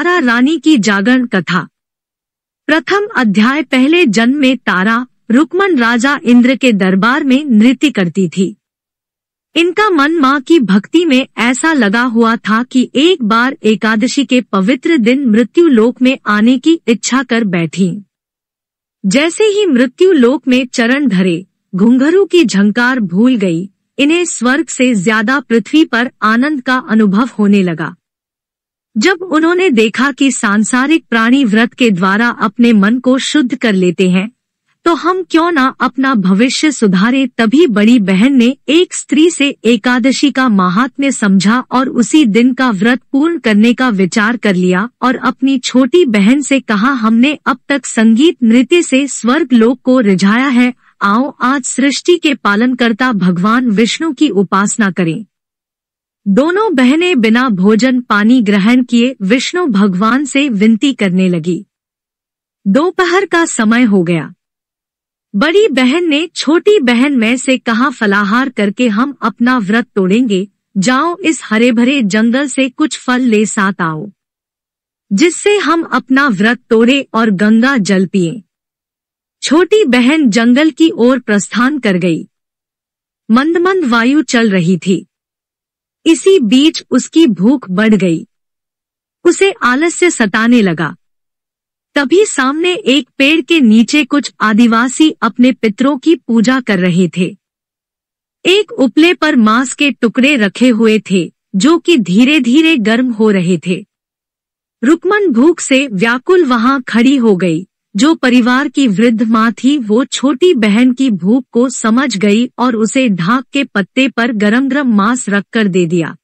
तारा रानी की जागरण कथा। प्रथम अध्याय। पहले जन्म में तारा रुक्मन राजा इंद्र के दरबार में नृत्य करती थी। इनका मन माँ की भक्ति में ऐसा लगा हुआ था कि एक बार एकादशी के पवित्र दिन मृत्यु लोक में आने की इच्छा कर बैठी। जैसे ही मृत्यु लोक में चरण धरे, घुंघरू की झंकार भूल गई। इन्हें स्वर्ग से ज्यादा पृथ्वी पर आनंद का अनुभव होने लगा। जब उन्होंने देखा कि सांसारिक प्राणी व्रत के द्वारा अपने मन को शुद्ध कर लेते हैं, तो हम क्यों ना अपना भविष्य सुधारे। तभी बड़ी बहन ने एक स्त्री से एकादशी का महात्म्य समझा और उसी दिन का व्रत पूर्ण करने का विचार कर लिया और अपनी छोटी बहन से कहा, हमने अब तक संगीत नृत्य से स्वर्ग लोक को रिझाया है, आओ आज सृष्टि के पालनकर्ता भगवान विष्णु की उपासना करें। दोनों बहनें बिना भोजन पानी ग्रहण किए विष्णु भगवान से विनती करने लगी। दोपहर का समय हो गया। बड़ी बहन ने छोटी बहन में से कहा, फलाहार करके हम अपना व्रत तोड़ेंगे, जाओ इस हरे भरे जंगल से कुछ फल ले साथ आओ, जिससे हम अपना व्रत तोड़े और गंगा जल पिए। छोटी बहन जंगल की ओर प्रस्थान कर गई। मंद मंद वायु चल रही थी। इसी बीच उसकी भूख बढ़ गई। उसे आलस्य सताने लगा। तभी सामने एक पेड़ के नीचे कुछ आदिवासी अपने पितरों की पूजा कर रहे थे। एक उपले पर मांस के टुकड़े रखे हुए थे, जो कि धीरे धीरे गर्म हो रहे थे। रुक्मन भूख से व्याकुल वहां खड़ी हो गई। जो परिवार की वृद्ध माँ थी, वो छोटी बहन की भूख को समझ गई और उसे ढाक के पत्ते पर गरम गरम मांस रखकर दे दिया।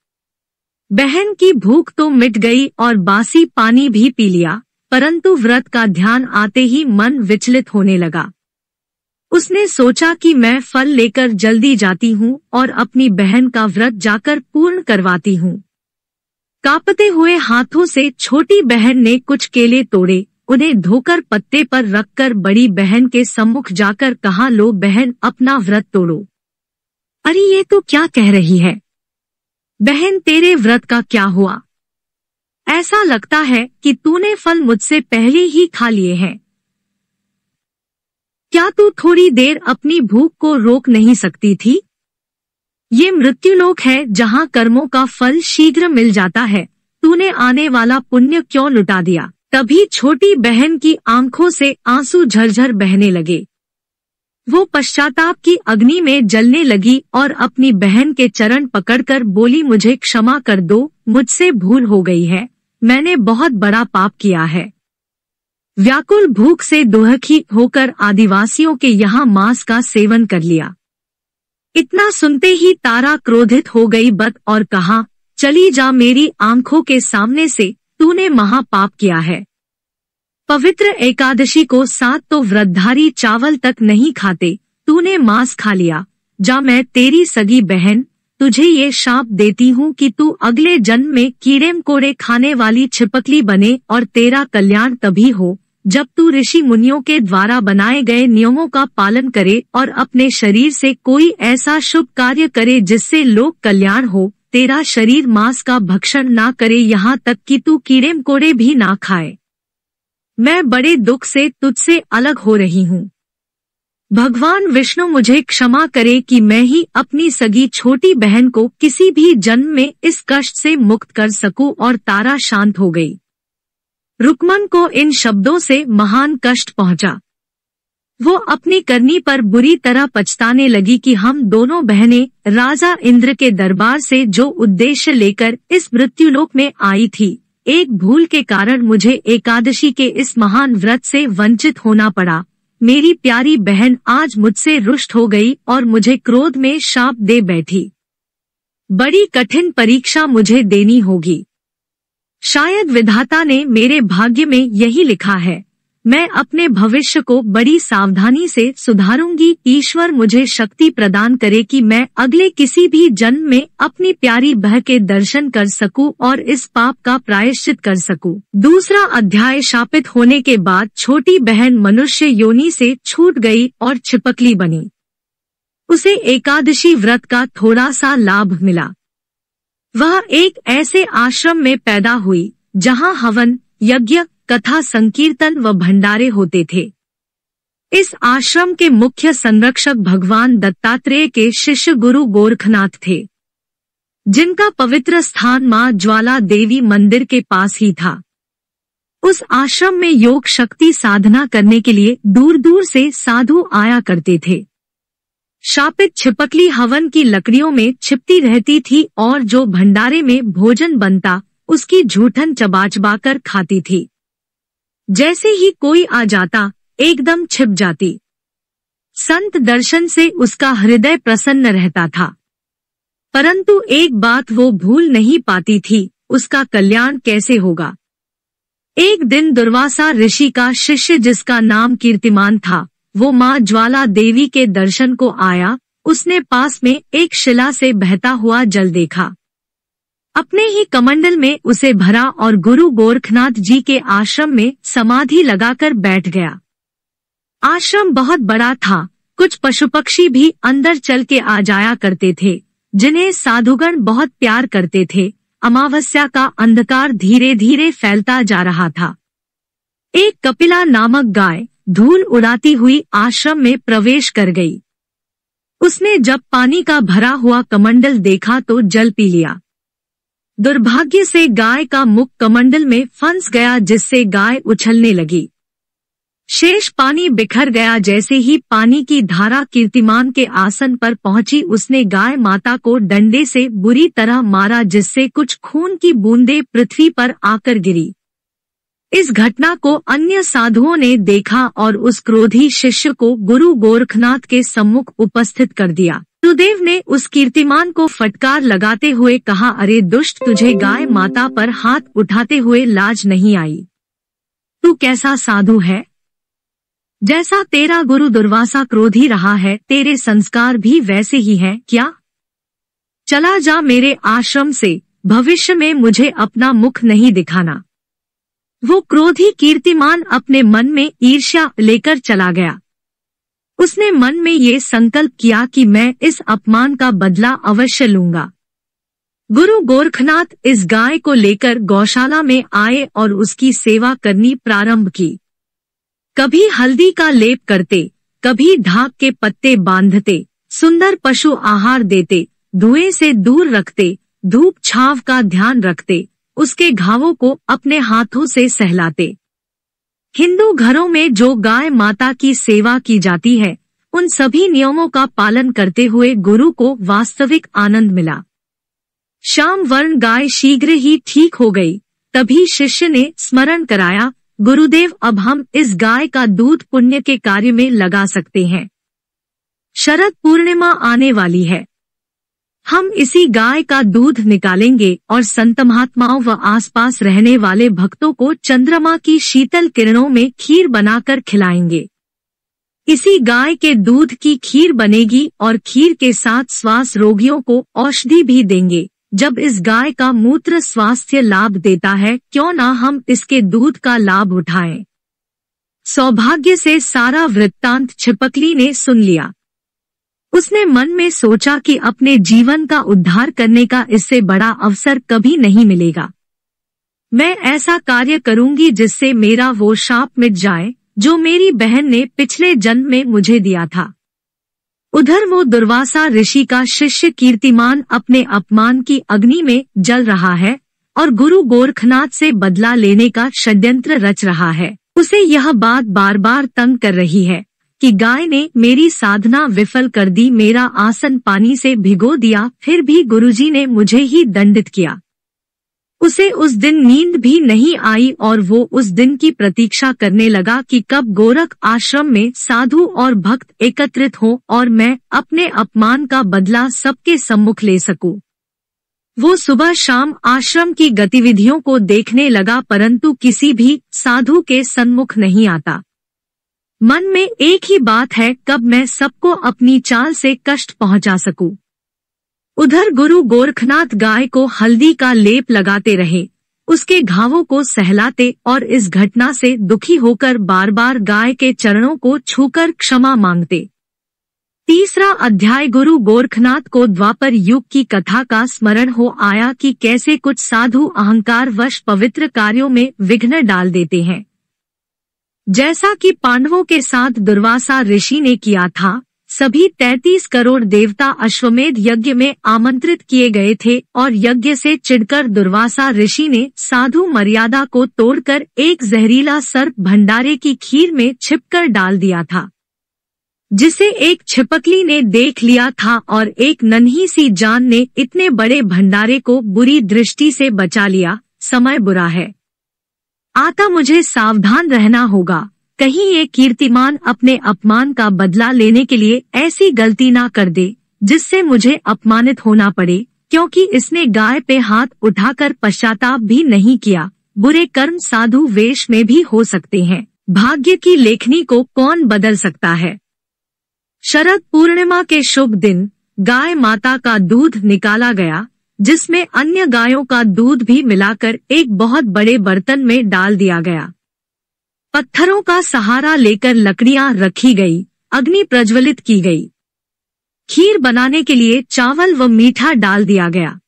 बहन की भूख तो मिट गई और बासी पानी भी पी लिया, परंतु व्रत का ध्यान आते ही मन विचलित होने लगा। उसने सोचा कि मैं फल लेकर जल्दी जाती हूँ और अपनी बहन का व्रत जाकर पूर्ण करवाती हूँ। कांपते हुए हाथों से छोटी बहन ने कुछ केले तोड़े, उन्हें धोकर पत्ते पर रखकर बड़ी बहन के सम्मुख जाकर कहा, लो बहन अपना व्रत तोड़ो। अरे ये तो क्या कह रही है? बहन तेरे व्रत का क्या हुआ? ऐसा लगता है कि तूने फल मुझसे पहले ही खा लिए हैं। क्या तू थोड़ी देर अपनी भूख को रोक नहीं सकती थी? ये मृत्युलोक है जहां कर्मों का फल शीघ्र मिल जाता है। तूने आने वाला पुण्य क्यों लुटा दिया? तभी छोटी बहन की आंखों से आंसू झरझर बहने लगे। वो पश्चाताप की अग्नि में जलने लगी और अपनी बहन के चरण पकड़कर बोली, मुझे क्षमा कर दो, मुझसे भूल हो गई है, मैंने बहुत बड़ा पाप किया है। व्याकुल भूख से दुखी होकर आदिवासियों के यहाँ मांस का सेवन कर लिया। इतना सुनते ही तारा क्रोधित हो गई और कहा, चली जा मेरी आंखों के सामने से, तूने महापाप किया है। पवित्र एकादशी को 7 तो व्रतधारी चावल तक नहीं खाते, तूने मांस खा लिया। जा, मैं तेरी सगी बहन तुझे ये शाप देती हूँ कि तू अगले जन्म में कीड़े मकोड़े खाने वाली छिपकली बने और तेरा कल्याण तभी हो जब तू ऋषि मुनियों के द्वारा बनाए गए नियमों का पालन करे और अपने शरीर से कोई ऐसा शुभ कार्य करे जिससे लोक कल्याण हो। तेरा शरीर मांस का भक्षण ना करे, यहाँ तक कि तू कीड़े मकोड़े भी ना खाए। मैं बड़े दुख से तुझसे अलग हो रही हूँ। भगवान विष्णु मुझे क्षमा करे कि मैं ही अपनी सगी छोटी बहन को किसी भी जन्म में इस कष्ट से मुक्त कर सकूं। और तारा शांत हो गई। रुक्मन को इन शब्दों से महान कष्ट पहुंचा। वो अपनी करनी पर बुरी तरह पछताने लगी कि हम दोनों बहनें राजा इंद्र के दरबार से जो उद्देश्य लेकर इस मृत्युलोक में आई थी, एक भूल के कारण मुझे एकादशी के इस महान व्रत से वंचित होना पड़ा। मेरी प्यारी बहन आज मुझसे रुष्ट हो गई और मुझे क्रोध में शाप दे बैठी। बड़ी कठिन परीक्षा मुझे देनी होगी। शायद विधाता ने मेरे भाग्य में यही लिखा है। मैं अपने भविष्य को बड़ी सावधानी से सुधारूंगी। ईश्वर मुझे शक्ति प्रदान करे कि मैं अगले किसी भी जन्म में अपनी प्यारी बहन के दर्शन कर सकूं और इस पाप का प्रायश्चित कर सकूं। दूसरा अध्याय। शापित होने के बाद छोटी बहन मनुष्य योनि से छूट गई और छिपकली बनी। उसे एकादशी व्रत का थोड़ा सा लाभ मिला। वह एक ऐसे आश्रम में पैदा हुई जहां हवन यज्ञ, कथा संकीर्तन व भंडारे होते थे। इस आश्रम के मुख्य संरक्षक भगवान दत्तात्रेय के शिष्य गुरु गोरखनाथ थे, जिनका पवित्र स्थान मां ज्वाला देवी मंदिर के पास ही था। उस आश्रम में योग शक्ति साधना करने के लिए दूर दूर से साधु आया करते थे। शापित छिपकली हवन की लकड़ियों में छिपती रहती थी और जो भंडारे में भोजन बनता उसकी झूठन चबा कर खाती थी। जैसे ही कोई आ जाता एकदम छिप जाती। संत दर्शन से उसका हृदय प्रसन्न रहता था, परंतु एक बात वो भूल नहीं पाती थी, उसका कल्याण कैसे होगा। एक दिन दुर्वासा ऋषि का शिष्य जिसका नाम कीर्तिमान था, वो मां ज्वाला देवी के दर्शन को आया। उसने पास में एक शिला से बहता हुआ जल देखा, अपने ही कमंडल में उसे भरा और गुरु गोरखनाथ जी के आश्रम में समाधि लगाकर बैठ गया। आश्रम बहुत बड़ा था, कुछ पशु पक्षी भी अंदर चल के आ जाया करते थे, जिन्हें साधुगण बहुत प्यार करते थे। अमावस्या का अंधकार धीरे धीरे फैलता जा रहा था। एक कपिला नामक गाय धूल उड़ाती हुई आश्रम में प्रवेश कर गई। उसने जब पानी का भरा हुआ कमंडल देखा तो जल पी लिया। दुर्भाग्य से गाय का मुख कमंडल में फंस गया, जिससे गाय उछलने लगी। शेष पानी बिखर गया। जैसे ही पानी की धारा कीर्तिमान के आसन पर पहुंची, उसने गाय माता को डंडे से बुरी तरह मारा, जिससे कुछ खून की बूंदें पृथ्वी पर आकर गिरी। इस घटना को अन्य साधुओं ने देखा और उस क्रोधी शिष्य को गुरु गोरखनाथ के सम्मुख उपस्थित कर दिया। गुरुदेव ने उस कीर्तिमान को फटकार लगाते हुए कहा, अरे दुष्ट, तुझे गाय माता पर हाथ उठाते हुए लाज नहीं आई? तू कैसा साधु है? जैसा तेरा गुरु दुर्वासा क्रोधी रहा है, तेरे संस्कार भी वैसे ही हैं क्या? चला जा मेरे आश्रम से, भविष्य में मुझे अपना मुख नहीं दिखाना। वो क्रोधी कीर्तिमान अपने मन में ईर्ष्या लेकर चला गया। उसने मन में ये संकल्प किया कि मैं इस अपमान का बदला अवश्य लूंगा। गुरु गोरखनाथ इस गाय को लेकर गौशाला में आए और उसकी सेवा करनी प्रारंभ की। कभी हल्दी का लेप करते, कभी ढाक के पत्ते बांधते, सुंदर पशु आहार देते, धुएं से दूर रखते, धूप छांव का ध्यान रखते, उसके घावों को अपने हाथों से सहलाते। हिंदू घरों में जो गाय माता की सेवा की जाती है, उन सभी नियमों का पालन करते हुए गुरु को वास्तविक आनंद मिला। श्याम वर्ण गाय शीघ्र ही ठीक हो गई। तभी शिष्य ने स्मरण कराया, गुरुदेव, अब हम इस गाय का दूध पुण्य के कार्य में लगा सकते हैं। शरद पूर्णिमा आने वाली है, हम इसी गाय का दूध निकालेंगे और संत महात्माओं व आसपास रहने वाले भक्तों को चंद्रमा की शीतल किरणों में खीर बनाकर खिलाएंगे। इसी गाय के दूध की खीर बनेगी और खीर के साथ श्वास रोगियों को औषधि भी देंगे। जब इस गाय का मूत्र स्वास्थ्य लाभ देता है, क्यों ना हम इसके दूध का लाभ उठाएं। सौभाग्य से सारा वृत्तांत छिपकली ने सुन लिया। उसने मन में सोचा कि अपने जीवन का उद्धार करने का इससे बड़ा अवसर कभी नहीं मिलेगा। मैं ऐसा कार्य करूंगी जिससे मेरा वो शाप मिट जाए जो मेरी बहन ने पिछले जन्म में मुझे दिया था। उधर वो दुर्वासा ऋषि का शिष्य कीर्तिमान अपने अपमान की अग्नि में जल रहा है और गुरु गोरखनाथ से बदला लेने का षड्यंत्र रच रहा है। उसे यह बात बार बार तंग कर रही है कि गाय ने मेरी साधना विफल कर दी, मेरा आसन पानी से भिगो दिया, फिर भी गुरुजी ने मुझे ही दंडित किया। उसे उस दिन नींद भी नहीं आई और वो उस दिन की प्रतीक्षा करने लगा कि कब गोरख आश्रम में साधु और भक्त एकत्रित हों और मैं अपने अपमान का बदला सबके सम्मुख ले सकूं। वो सुबह शाम आश्रम की गतिविधियों को देखने लगा, परंतु किसी भी साधु के सन्मुख नहीं आता। मन में एक ही बात है, कब मैं सबको अपनी चाल से कष्ट पहुंचा सकूं। उधर गुरु गोरखनाथ गाय को हल्दी का लेप लगाते रहे, उसके घावों को सहलाते और इस घटना से दुखी होकर बार बार गाय के चरणों को छूकर क्षमा मांगते। तीसरा अध्याय गुरु गोरखनाथ को द्वापर युग की कथा का स्मरण हो आया कि कैसे कुछ साधु अहंकारवश पवित्र कार्यों में विघ्न डाल देते हैं। जैसा कि पांडवों के साथ दुर्वासा ऋषि ने किया था, सभी 33 करोड़ देवता अश्वमेध यज्ञ में आमंत्रित किए गए थे और यज्ञ से चिढ़कर दुर्वासा ऋषि ने साधु मर्यादा को तोड़कर एक जहरीला सर्प भंडारे की खीर में छिपकर डाल दिया था, जिसे एक छिपकली ने देख लिया था और एक नन्ही सी जान ने इतने बड़े भंडारे को बुरी दृष्टि से बचा लिया। समय बुरा है, आता मुझे सावधान रहना होगा, कहीं ये कीर्तिमान अपने अपमान का बदला लेने के लिए ऐसी गलती ना कर दे जिससे मुझे अपमानित होना पड़े, क्योंकि इसने गाय पे हाथ उठाकर पश्चाताप भी नहीं किया। बुरे कर्म साधु वेश में भी हो सकते हैं, भाग्य की लेखनी को कौन बदल सकता है। शरद पूर्णिमा के शुभ दिन गाय माता का दूध निकाला गया, जिसमें अन्य गायों का दूध भी मिलाकर एक बहुत बड़े बर्तन में डाल दिया गया। पत्थरों का सहारा लेकर लकड़ियां रखी गई, अग्नि प्रज्वलित की गई। खीर बनाने के लिए चावल व मीठा डाल दिया गया।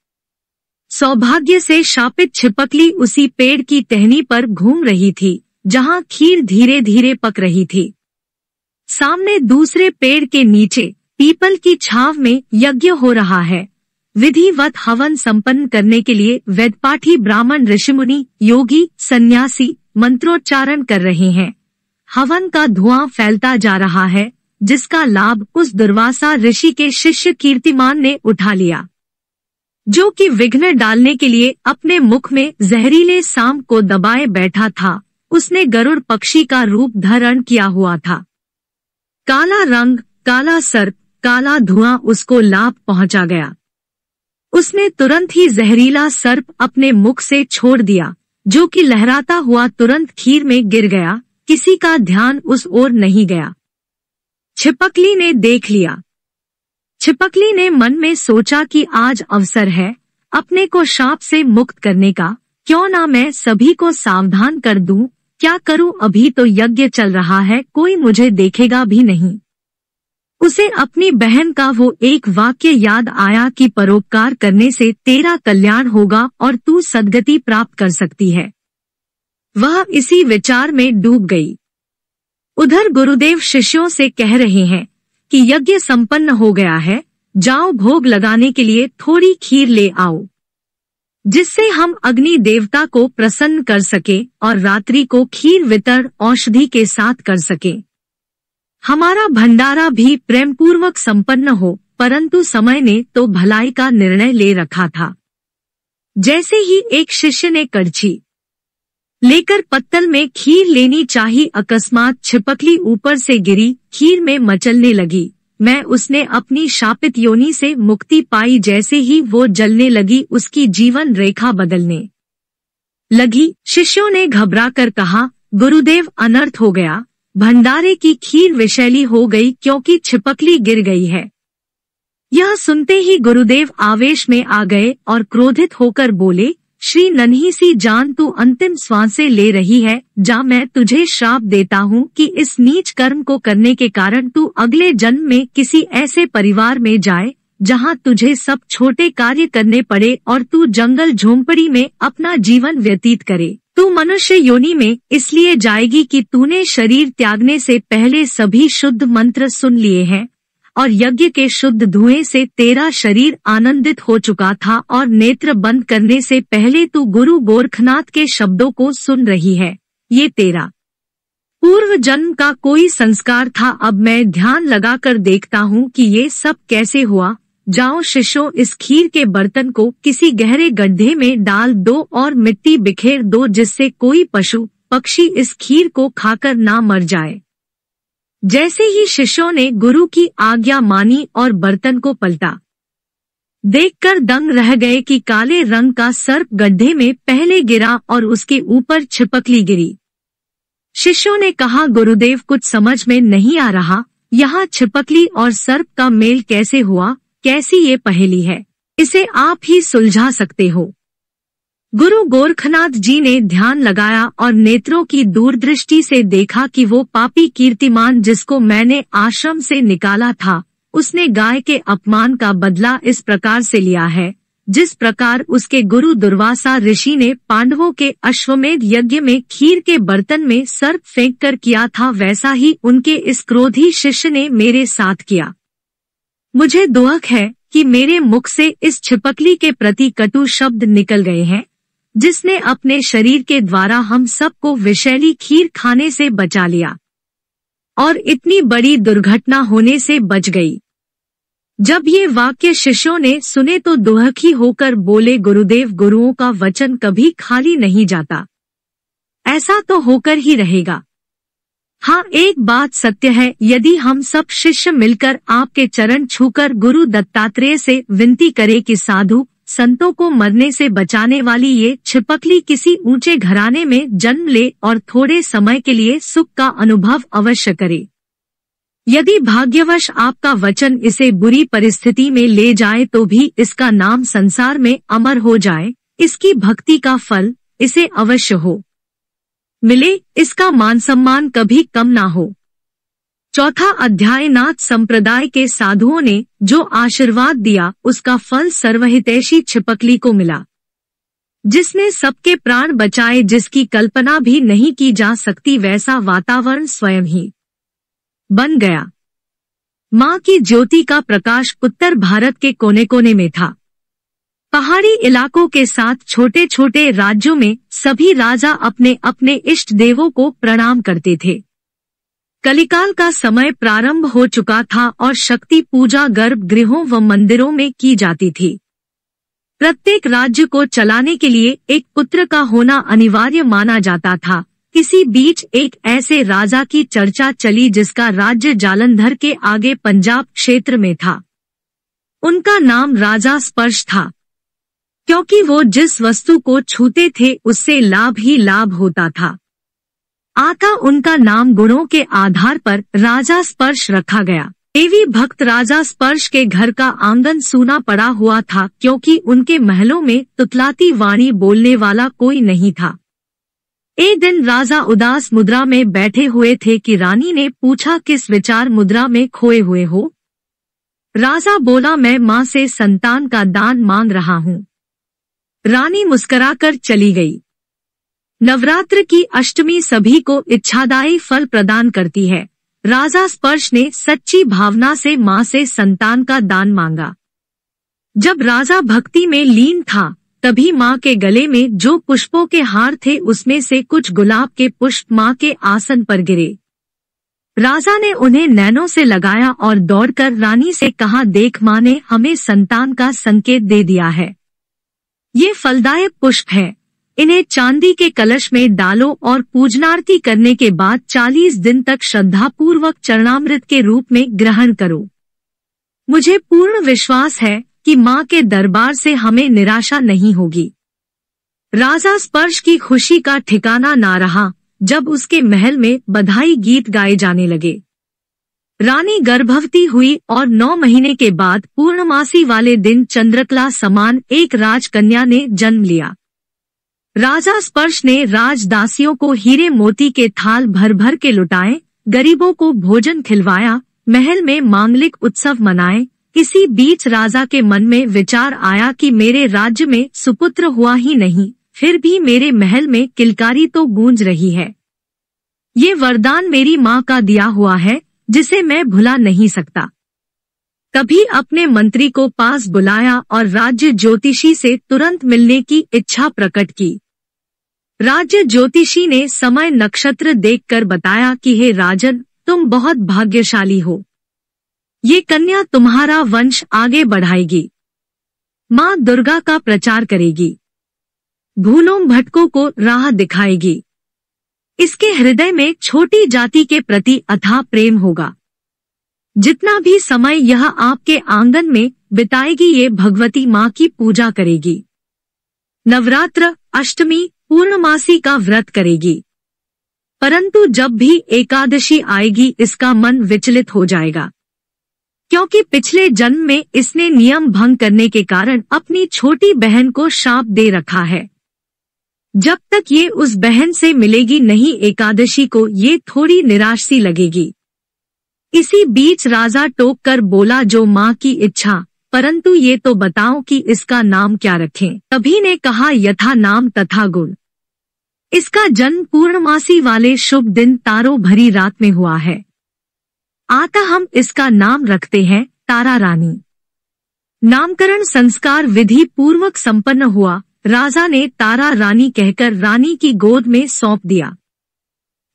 सौभाग्य से शापित छिपकली उसी पेड़ की टहनी पर घूम रही थी जहां खीर धीरे धीरे पक रही थी। सामने दूसरे पेड़ के नीचे पीपल की छांव में यज्ञ हो रहा है। विधिवत हवन संपन्न करने के लिए वेदपाठी ब्राह्मण ऋषिमुनि योगी सन्यासी मंत्रोच्चारण कर रहे हैं। हवन का धुआं फैलता जा रहा है, जिसका लाभ उस दुर्वासा ऋषि के शिष्य कीर्तिमान ने उठा लिया, जो कि विघ्न डालने के लिए अपने मुख में जहरीले सांप को दबाए बैठा था। उसने गरुड़ पक्षी का रूप धारण किया हुआ था। काला रंग, काला सर्प, काला धुआं उसको लाभ पहुंचा गया। उसने तुरंत ही जहरीला सर्प अपने मुख से छोड़ दिया, जो कि लहराता हुआ तुरंत खीर में गिर गया। किसी का ध्यान उस ओर नहीं गया। छिपकली ने देख लिया। छिपकली ने मन में सोचा कि आज अवसर है अपने को शाप से मुक्त करने का, क्यों ना मैं सभी को सावधान कर दूं। क्या करूं, अभी तो यज्ञ चल रहा है, कोई मुझे देखेगा भी नहीं। उसे अपनी बहन का वो एक वाक्य याद आया कि परोपकार करने से तेरा कल्याण होगा और तू सद्गति प्राप्त कर सकती है। वह इसी विचार में डूब गई। उधर गुरुदेव शिष्यों से कह रहे हैं कि यज्ञ संपन्न हो गया है, जाओ भोग लगाने के लिए थोड़ी खीर ले आओ, जिससे हम अग्नि देवता को प्रसन्न कर सके और रात्रि को खीर वितरण औषधि के साथ कर सके। हमारा भंडारा भी प्रेम पूर्वक संपन्न हो। परंतु समय ने तो भलाई का निर्णय ले रखा था। जैसे ही एक शिष्य ने कड़छी लेकर पत्तल में खीर लेनी चाही, अकस्मात छिपकली ऊपर से गिरी, खीर में मचलने लगी। मैं उसने अपनी शापित योनि से मुक्ति पाई। जैसे ही वो जलने लगी, उसकी जीवन रेखा बदलने लगी। शिष्यों ने घबराकर कहा, गुरुदेव अनर्थ हो गया, भंडारे की खीर विषैली हो गई क्योंकि छिपकली गिर गई है। यह सुनते ही गुरुदेव आवेश में आ गए और क्रोधित होकर बोले, श्री नन्ही सी जान, तू अंतिम श्वासें ले रही है, जा, मैं तुझे श्राप देता हूँ कि इस नीच कर्म को करने के कारण तू अगले जन्म में किसी ऐसे परिवार में जाए जहाँ तुझे सब छोटे कार्य करने पड़े और तू जंगल झोंपड़ी में अपना जीवन व्यतीत करे। तू मनुष्य योनि में इसलिए जाएगी कि तूने शरीर त्यागने से पहले सभी शुद्ध मंत्र सुन लिए हैं और यज्ञ के शुद्ध धुएं से तेरा शरीर आनंदित हो चुका था और नेत्र बंद करने से पहले तू गुरु गोरखनाथ के शब्दों को सुन रही है। ये तेरा पूर्व जन्म का कोई संस्कार था। अब मैं ध्यान लगाकर देखता हूँ कि ये सब कैसे हुआ। जाओ शिष्यों, इस खीर के बर्तन को किसी गहरे गड्ढे में डाल दो और मिट्टी बिखेर दो, जिससे कोई पशु पक्षी इस खीर को खाकर ना मर जाए। जैसे ही शिष्यों ने गुरु की आज्ञा मानी और बर्तन को पलटा, देखकर दंग रह गए कि काले रंग का सर्प गड्ढे में पहले गिरा और उसके ऊपर छिपकली गिरी। शिष्यों ने कहा, गुरुदेव कुछ समझ में नहीं आ रहा, यहाँ छिपकली और सर्प का मेल कैसे हुआ? कैसी ये पहेली है, इसे आप ही सुलझा सकते हो। गुरु गोरखनाथ जी ने ध्यान लगाया और नेत्रों की दूरदृष्टि से देखा कि वो पापी कीर्तिमान जिसको मैंने आश्रम से निकाला था, उसने गाय के अपमान का बदला इस प्रकार से लिया है, जिस प्रकार उसके गुरु दुर्वासा ऋषि ने पांडवों के अश्वमेध यज्ञ में खीर के बर्तन में सर्प फेंक कर किया था, वैसा ही उनके इस क्रोधी शिष्य ने मेरे साथ किया। मुझे दुख है कि मेरे मुख से इस छिपकली के प्रति कटु शब्द निकल गए हैं, जिसने अपने शरीर के द्वारा हम सबको विषैली खीर खाने से बचा लिया और इतनी बड़ी दुर्घटना होने से बच गई। जब ये वाक्य शिष्यों ने सुने तो दुखी होकर बोले, गुरुदेव, गुरुओं का वचन कभी खाली नहीं जाता, ऐसा तो होकर ही रहेगा। हाँ, एक बात सत्य है, यदि हम सब शिष्य मिलकर आपके चरण छूकर गुरु दत्तात्रेय से विनती करें कि साधु संतों को मरने से बचाने वाली ये छिपकली किसी ऊंचे घराने में जन्म ले और थोड़े समय के लिए सुख का अनुभव अवश्य करे। यदि भाग्यवश आपका वचन इसे बुरी परिस्थिति में ले जाए तो भी इसका नाम संसार में अमर हो जाए, इसकी भक्ति का फल इसे अवश्य हो मिले, इसका मान सम्मान कभी कम ना हो। चौथा अध्याय। नाथ संप्रदाय के साधुओं ने जो आशीर्वाद दिया उसका फल सर्वहितैषी छिपकली को मिला, जिसने सबके प्राण बचाए, जिसकी कल्पना भी नहीं की जा सकती वैसा वातावरण स्वयं ही बन गया। माँ की ज्योति का प्रकाश उत्तर भारत के कोने कोने में था। पहाड़ी इलाकों के साथ छोटे छोटे राज्यों में सभी राजा अपने अपने इष्ट देवों को प्रणाम करते थे। कलिकाल का समय प्रारंभ हो चुका था और शक्ति पूजा गर्भगृहों व मंदिरों में की जाती थी। प्रत्येक राज्य को चलाने के लिए एक पुत्र का होना अनिवार्य माना जाता था। इसी बीच एक ऐसे राजा की चर्चा चली जिसका राज्य जालंधर के आगे पंजाब क्षेत्र में था। उनका नाम राजा स्पर्श था, क्योंकि वो जिस वस्तु को छूते थे उससे लाभ ही लाभ होता था। अतः उनका नाम गुणों के आधार पर राजा स्पर्श रखा गया। देवी भक्त राजा स्पर्श के घर का आंगन सूना पड़ा हुआ था, क्योंकि उनके महलों में तुतलाती वाणी बोलने वाला कोई नहीं था। एक दिन राजा उदास मुद्रा में बैठे हुए थे कि रानी ने पूछा, किस विचार मुद्रा में खोए हुए हो? राजा बोला, मैं माँ से संतान का दान मांग रहा हूँ। रानी मुस्कुराकर चली गई। नवरात्र की अष्टमी सभी को इच्छादायी फल प्रदान करती है। राजा स्पर्श ने सच्ची भावना से माँ से संतान का दान मांगा। जब राजा भक्ति में लीन था तभी माँ के गले में जो पुष्पों के हार थे उसमें से कुछ गुलाब के पुष्प माँ के आसन पर गिरे। राजा ने उन्हें नैनों से लगाया और दौड़कर रानी से कहा, देख, माँ ने हमें संतान का संकेत दे दिया है। ये फलदायक पुष्प है, इन्हें चांदी के कलश में डालो और पूजनार्ती करने के बाद 40 दिन तक श्रद्धापूर्वक चरणामृत के रूप में ग्रहण करो। मुझे पूर्ण विश्वास है कि माँ के दरबार से हमें निराशा नहीं होगी। राजा स्पर्श की खुशी का ठिकाना ना रहा जब उसके महल में बधाई गीत गाए जाने लगे। रानी गर्भवती हुई और 9 महीने के बाद पूर्णमासी वाले दिन चंद्रकला समान एक राजकन्या ने जन्म लिया। राजा स्पर्श ने राजदासियों को हीरे मोती के थाल भर भर के लुटाए, गरीबों को भोजन खिलवाया, महल में मांगलिक उत्सव मनाए। इसी बीच राजा के मन में विचार आया कि मेरे राज्य में सुपुत्र हुआ ही नहीं, फिर भी मेरे महल में किलकारी तो गूंज रही है। ये वरदान मेरी माँ का दिया हुआ है, जिसे मैं भुला नहीं सकता। तभी अपने मंत्री को पास बुलाया और राज्य ज्योतिषी से तुरंत मिलने की इच्छा प्रकट की। राज्य ज्योतिषी ने समय नक्षत्र देखकर बताया कि हे राजन, तुम बहुत भाग्यशाली हो। ये कन्या तुम्हारा वंश आगे बढ़ाएगी, माँ दुर्गा का प्रचार करेगी, भूलों भटकों को राह दिखाएगी। इसके हृदय में छोटी जाति के प्रति अथाह प्रेम होगा। जितना भी समय यह आपके आंगन में बिताएगी ये भगवती माँ की पूजा करेगी। नवरात्र, अष्टमी, पूर्णमासी का व्रत करेगी। परंतु जब भी एकादशी आएगी इसका मन विचलित हो जाएगा, क्योंकि पिछले जन्म में इसने नियम भंग करने के कारण अपनी छोटी बहन को शाप दे रखा है। जब तक ये उस बहन से मिलेगी नहीं एकादशी को, ये थोड़ी निराश सी लगेगी। इसी बीच राजा टोक कर बोला, जो माँ की इच्छा, परंतु ये तो बताओ कि इसका नाम क्या रखें। सभी ने कहा, यथा नाम तथा गुण। इसका जन्म पूर्णमासी वाले शुभ दिन तारों भरी रात में हुआ है, अतः हम इसका नाम रखते हैं तारा रानी। नामकरण संस्कार विधि पूर्वक संपन्न हुआ। राजा ने तारा रानी कहकर रानी की गोद में सौंप दिया।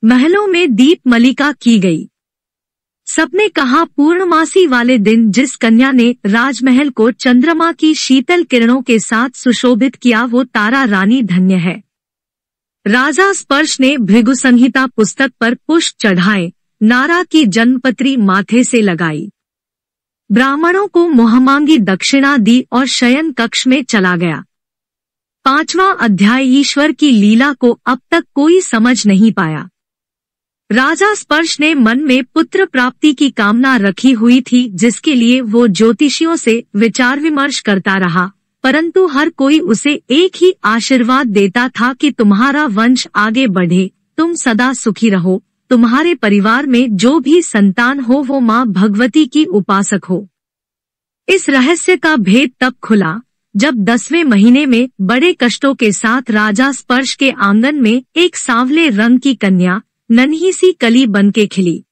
महलों में दीप मलिका की गई। सबने कहा, पूर्णमासी वाले दिन जिस कन्या ने राजमहल को चंद्रमा की शीतल किरणों के साथ सुशोभित किया, वो तारा रानी धन्य है। राजा स्पर्श ने भृगु संहिता पुस्तक पर पुष्प चढ़ाए, नारा की जन्मपत्री माथे से लगाई, ब्राह्मणों को मुहमांगी दक्षिणा दी और शयन कक्ष में चला गया। 5वां अध्याय। ईश्वर की लीला को अब तक कोई समझ नहीं पाया। राजा स्पर्श ने मन में पुत्र प्राप्ति की कामना रखी हुई थी, जिसके लिए वो ज्योतिषियों से विचार विमर्श करता रहा, परंतु हर कोई उसे एक ही आशीर्वाद देता था कि तुम्हारा वंश आगे बढ़े, तुम सदा सुखी रहो, तुम्हारे परिवार में जो भी संतान हो वो माँ भगवती की उपासक हो। इस रहस्य का भेद तब खुला जब 10वें महीने में बड़े कष्टों के साथ राजा स्पर्श के आंगन में एक सांवले रंग की कन्या नन्ही सी कली बनके खिली।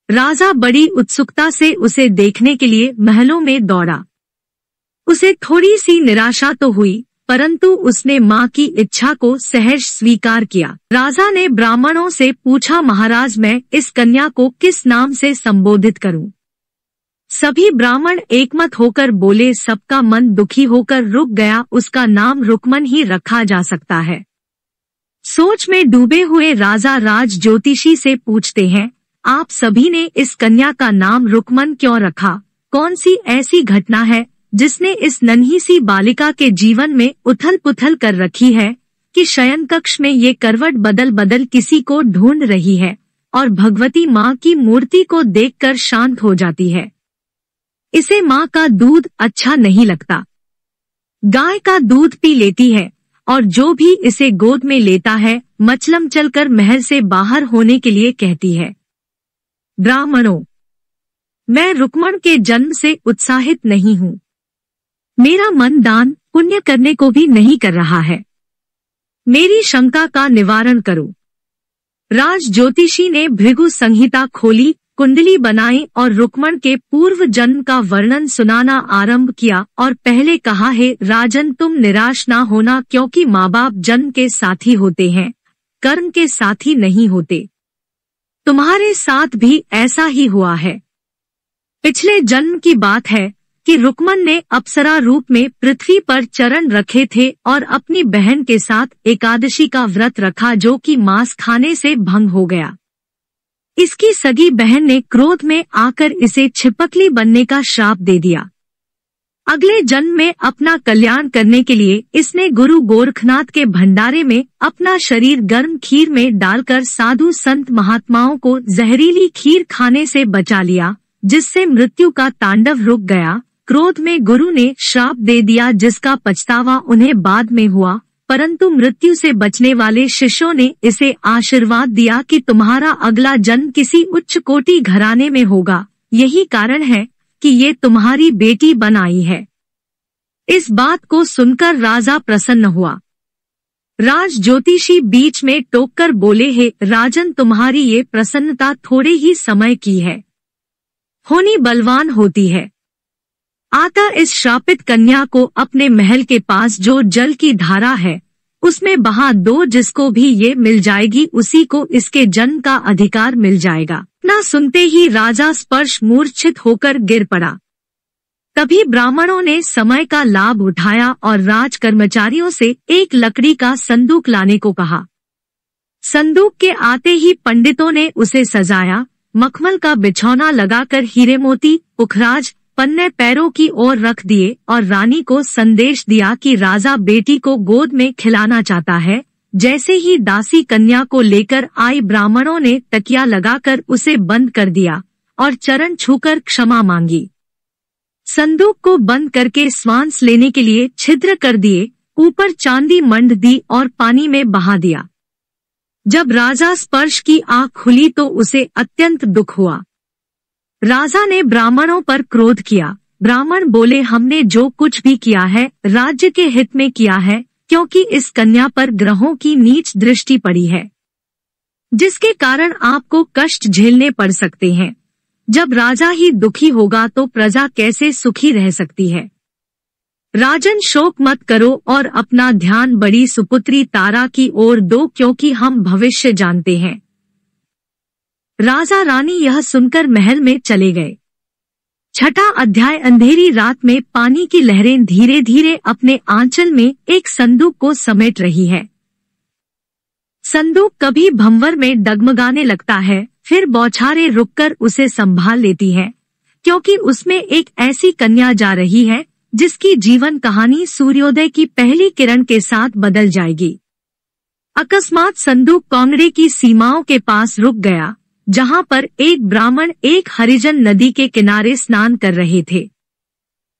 राजा बड़ी उत्सुकता से उसे देखने के लिए महलों में दौड़ा। उसे थोड़ी सी निराशा तो हुई, परंतु उसने माँ की इच्छा को सहज स्वीकार किया। राजा ने ब्राह्मणों से पूछा, महाराज मैं इस कन्या को किस नाम से संबोधित करूं? सभी ब्राह्मण एकमत होकर बोले, सबका मन दुखी होकर रुक गया, उसका नाम रुकमन ही रखा जा सकता है। सोच में डूबे हुए राजा राज ज्योतिषी से पूछते हैं, आप सभी ने इस कन्या का नाम रुकमन क्यों रखा? कौन सी ऐसी घटना है जिसने इस नन्ही सी बालिका के जीवन में उथल पुथल कर रखी है कि शयन कक्ष में ये करवट बदल बदल किसी को ढूंढ रही है और भगवती माँ की मूर्ति को देखकर शांत हो जाती है। इसे माँ का दूध अच्छा नहीं लगता, गाय का दूध पी लेती है और जो भी इसे गोद में लेता है मचलम चलकर महल से बाहर होने के लिए कहती है। ब्राह्मणों, मैं रुक्मण के जन्म से उत्साहित नहीं हूँ। मेरा मन दान पुण्य करने को भी नहीं कर रहा है। मेरी शंका का निवारण करो। राज ज्योतिषी ने भृगु संहिता खोली, कुंडली बनाई और रुक्मण के पूर्व जन्म का वर्णन सुनाना आरंभ किया और पहले कहा, हे राजन, तुम निराश ना होना, क्योंकि माँ बाप जन्म के साथी होते हैं, कर्म के साथी नहीं होते। तुम्हारे साथ भी ऐसा ही हुआ है। पिछले जन्म की बात है कि रुक्मन ने अप्सरा रूप में पृथ्वी पर चरण रखे थे और अपनी बहन के साथ एकादशी का व्रत रखा, जो कि मांस खाने से भंग हो गया। इसकी सगी बहन ने क्रोध में आकर इसे छिपकली बनने का श्राप दे दिया। अगले जन्म में अपना कल्याण करने के लिए इसने गुरु गोरखनाथ के भंडारे में अपना शरीर गर्म खीर में डालकर साधु संत महात्माओं को जहरीली खीर खाने से बचा लिया, जिससे मृत्यु का तांडव रुक गया। क्रोध में गुरु ने श्राप दे दिया, जिसका पछतावा उन्हें बाद में हुआ, परंतु मृत्यु से बचने वाले शिष्यों ने इसे आशीर्वाद दिया कि तुम्हारा अगला जन्म किसी उच्च कोटि घराने में होगा, यही कारण है कि ये तुम्हारी बेटी बन आई है। इस बात को सुनकर राजा प्रसन्न हुआ। राज ज्योतिषी बीच में टोककर बोले, हे राजन, तुम्हारी ये प्रसन्नता थोड़े ही समय की है, होनी बलवान होती है। आता इस श्रापित कन्या को अपने महल के पास जो जल की धारा है उसमें बहा दो, जिसको भी ये मिल जाएगी उसी को इसके जन्म का अधिकार मिल जाएगा। ना सुनते ही राजा स्पर्श मूर्छित होकर गिर पड़ा। तभी ब्राह्मणों ने समय का लाभ उठाया और राज कर्मचारियों से एक लकड़ी का संदूक लाने को कहा। संदूक के आते ही पंडितों ने उसे सजाया, मखमल का बिछौना लगाकर हीरे मोती पुखराज पन्ने पैरों की ओर रख दिए और रानी को संदेश दिया कि राजा बेटी को गोद में खिलाना चाहता है। जैसे ही दासी कन्या को लेकर आई, ब्राह्मणों ने तकिया लगाकर उसे बंद कर दिया और चरण छूकर क्षमा मांगी। संदूक को बंद करके श्वास लेने के लिए छिद्र कर दिए, ऊपर चांदी मंड दी और पानी में बहा दिया। जब राजा स्पर्श की आँख खुली तो उसे अत्यंत दुख हुआ। राजा ने ब्राह्मणों पर क्रोध किया। ब्राह्मण बोले, हमने जो कुछ भी किया है राज्य के हित में किया है, क्योंकि इस कन्या पर ग्रहों की नीच दृष्टि पड़ी है, जिसके कारण आपको कष्ट झेलने पड़ सकते हैं। जब राजा ही दुखी होगा तो प्रजा कैसे सुखी रह सकती है। राजन, शोक मत करो और अपना ध्यान बड़ी सुपुत्री तारा की ओर दो, क्योंकि हम भविष्य जानते हैं। राजा रानी यह सुनकर महल में चले गए। छठा अध्याय। अंधेरी रात में पानी की लहरें धीरे धीरे अपने आंचल में एक संदूक को समेट रही है। संदूक कभी भंवर में डगमगाने लगता है, फिर बौछारें रुककर उसे संभाल लेती है, क्योंकि उसमें एक ऐसी कन्या जा रही है जिसकी जीवन कहानी सूर्योदय की पहली किरण के साथ बदल जाएगी। अकस्मात संदूक कांगड़े की सीमाओं के पास रुक गया, जहां पर एक ब्राह्मण एक हरिजन नदी के किनारे स्नान कर रहे थे।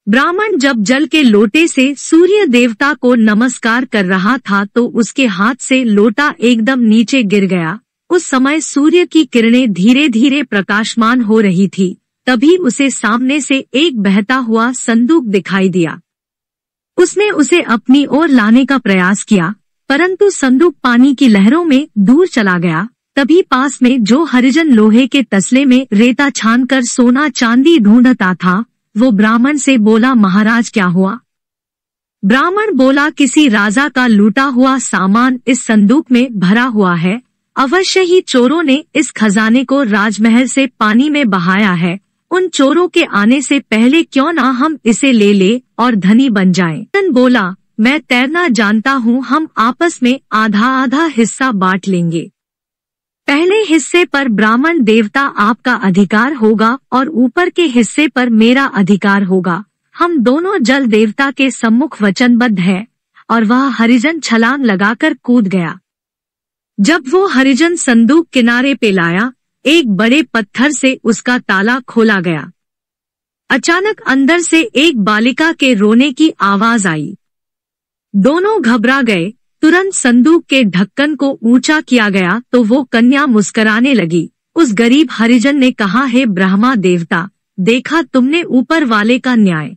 ब्राह्मण जब जल के लोटे से सूर्य देवता को नमस्कार कर रहा था तो उसके हाथ से लोटा एकदम नीचे गिर गया। उस समय सूर्य की किरणें धीरे धीरे प्रकाशमान हो रही थी। तभी उसे सामने से एक बहता हुआ संदूक दिखाई दिया। उसने उसे अपनी ओर लाने का प्रयास किया, परंतु संदूक पानी की लहरों में दूर चला गया। तभी पास में जो हरिजन लोहे के तसले में रेता छानकर सोना चांदी ढूंढता था, वो ब्राह्मण से बोला, महाराज क्या हुआ? ब्राह्मण बोला, किसी राजा का लूटा हुआ सामान इस संदूक में भरा हुआ है। अवश्य ही चोरों ने इस खजाने को राजमहल से पानी में बहाया है। उन चोरों के आने से पहले क्यों ना हम इसे ले ले और धनी बन जाएं। तन बोला, मैं तैरना जानता हूँ, हम आपस में आधा आधा हिस्सा बांट लेंगे। पहले हिस्से पर ब्राह्मण देवता आपका अधिकार होगा और ऊपर के हिस्से पर मेरा अधिकार होगा। हम दोनों जल देवता के सम्मुख वचनबद्ध हैं। और वह हरिजन छलांग लगाकर कूद गया। जब वो हरिजन संदूक किनारे पे लाया, एक बड़े पत्थर से उसका ताला खोला गया। अचानक अंदर से एक बालिका के रोने की आवाज आई। दोनों घबरा गए। तुरंत संदूक के ढक्कन को ऊंचा किया गया तो वो कन्या मुस्कुराने लगी। उस गरीब हरिजन ने कहा, हे ब्रह्मा देवता, देखा तुमने ऊपर वाले का न्याय।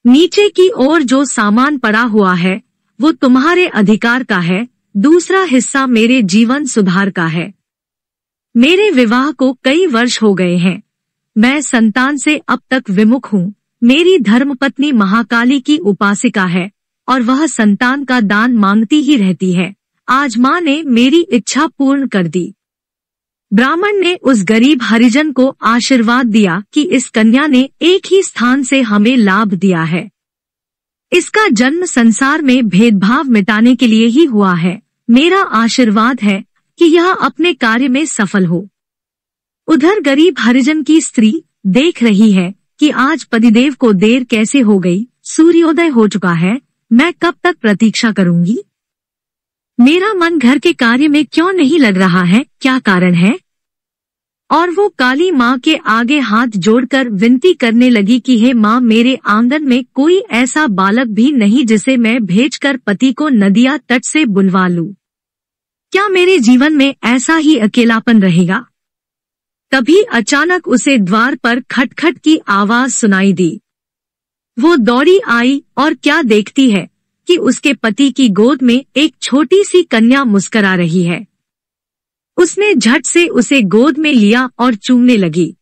नीचे की ओर जो सामान पड़ा हुआ है वो तुम्हारे अधिकार का है, दूसरा हिस्सा मेरे जीवन सुधार का है। मेरे विवाह को कई वर्ष हो गए हैं। मैं संतान से अब तक विमुख हूँ। मेरी धर्मपत्नी महाकाली की उपासिका है और वह संतान का दान मांगती ही रहती है। आज माँ ने मेरी इच्छा पूर्ण कर दी। ब्राह्मण ने उस गरीब हरिजन को आशीर्वाद दिया कि इस कन्या ने एक ही स्थान से हमें लाभ दिया है। इसका जन्म संसार में भेदभाव मिटाने के लिए ही हुआ है। मेरा आशीर्वाद है कि यह अपने कार्य में सफल हो। उधर गरीब हरिजन की स्त्री देख रही है कि आज पतिदेव को देर कैसे हो गई। सूर्योदय हो चुका है, मैं कब तक प्रतीक्षा करूंगी? मेरा मन घर के कार्य में क्यों नहीं लग रहा है, क्या कारण है? और वो काली माँ के आगे हाथ जोड़कर विनती करने लगी कि हे माँ, मेरे आंगन में कोई ऐसा बालक भी नहीं जिसे मैं भेजकर पति को नदिया तट से बुलवा लूं। क्या मेरे जीवन में ऐसा ही अकेलापन रहेगा? तभी अचानक उसे द्वार पर खटखट की आवाज सुनाई दी। वो दौड़ी आई और क्या देखती है कि उसके पति की गोद में एक छोटी सी कन्या मुस्कुरा रही है। उसने झट से उसे गोद में लिया और चूमने लगी।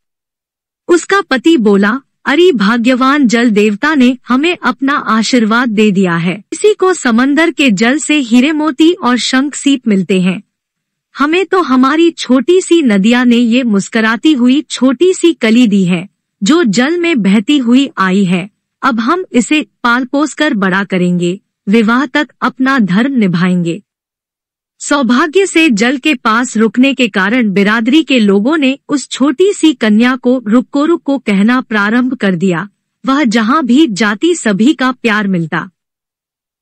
उसका पति बोला, अरे भाग्यवान, जल देवता ने हमें अपना आशीर्वाद दे दिया है। किसी को समंदर के जल से हीरे मोती और शंख सीप मिलते हैं, हमें तो हमारी छोटी सी नदिया ने ये मुस्कुराती हुई छोटी सी कली दी है जो जल में बहती हुई आई है। अब हम इसे पाल पोस कर बड़ा करेंगे, विवाह तक अपना धर्म निभाएंगे। सौभाग्य से जल के पास रुकने के कारण बिरादरी के लोगों ने उस छोटी सी कन्या को रुको कहना प्रारंभ कर दिया। वह जहाँ भी जाती सभी का प्यार मिलता।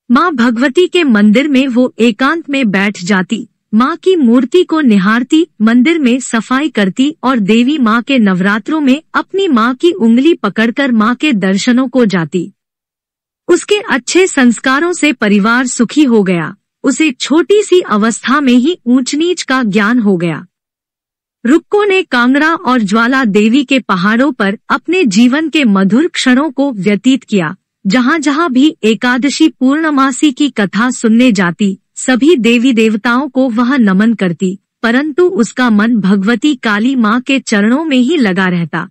माँ भगवती के मंदिर में वो एकांत में बैठ जाती, माँ की मूर्ति को निहारती, मंदिर में सफाई करती और देवी माँ के नवरात्रों में अपनी माँ की उंगली पकड़कर माँ के दर्शनों को जाती। उसके अच्छे संस्कारों से परिवार सुखी हो गया। उसे छोटी सी अवस्था में ही ऊंच नीच का ज्ञान हो गया। रुक्को ने कांगड़ा और ज्वाला देवी के पहाड़ों पर अपने जीवन के मधुर क्षणों को व्यतीत किया। जहाँ जहाँ भी एकादशी पूर्णमासी की कथा सुनने जाती, सभी देवी देवताओं को वह नमन करती, परंतु उसका मन भगवती काली माँ के चरणों में ही लगा रहता।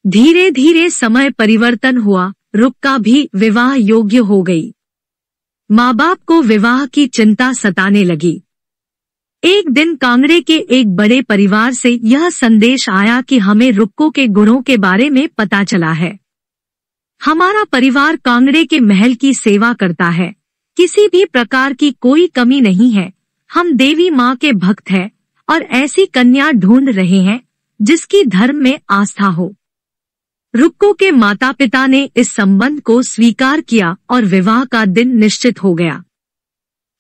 धीरे धीरे समय परिवर्तन हुआ, रुक्का भी विवाह योग्य हो गई। माँ बाप को विवाह की चिंता सताने लगी। एक दिन कांगड़े के एक बड़े परिवार से यह संदेश आया कि हमें रुक्को के गुणों के बारे में पता चला है। हमारा परिवार कांगड़े के महल की सेवा करता है, किसी भी प्रकार की कोई कमी नहीं है। हम देवी माँ के भक्त हैं और ऐसी कन्या ढूंढ रहे हैं जिसकी धर्म में आस्था हो। रुक्को के माता पिता ने इस संबंध को स्वीकार किया और विवाह का दिन निश्चित हो गया।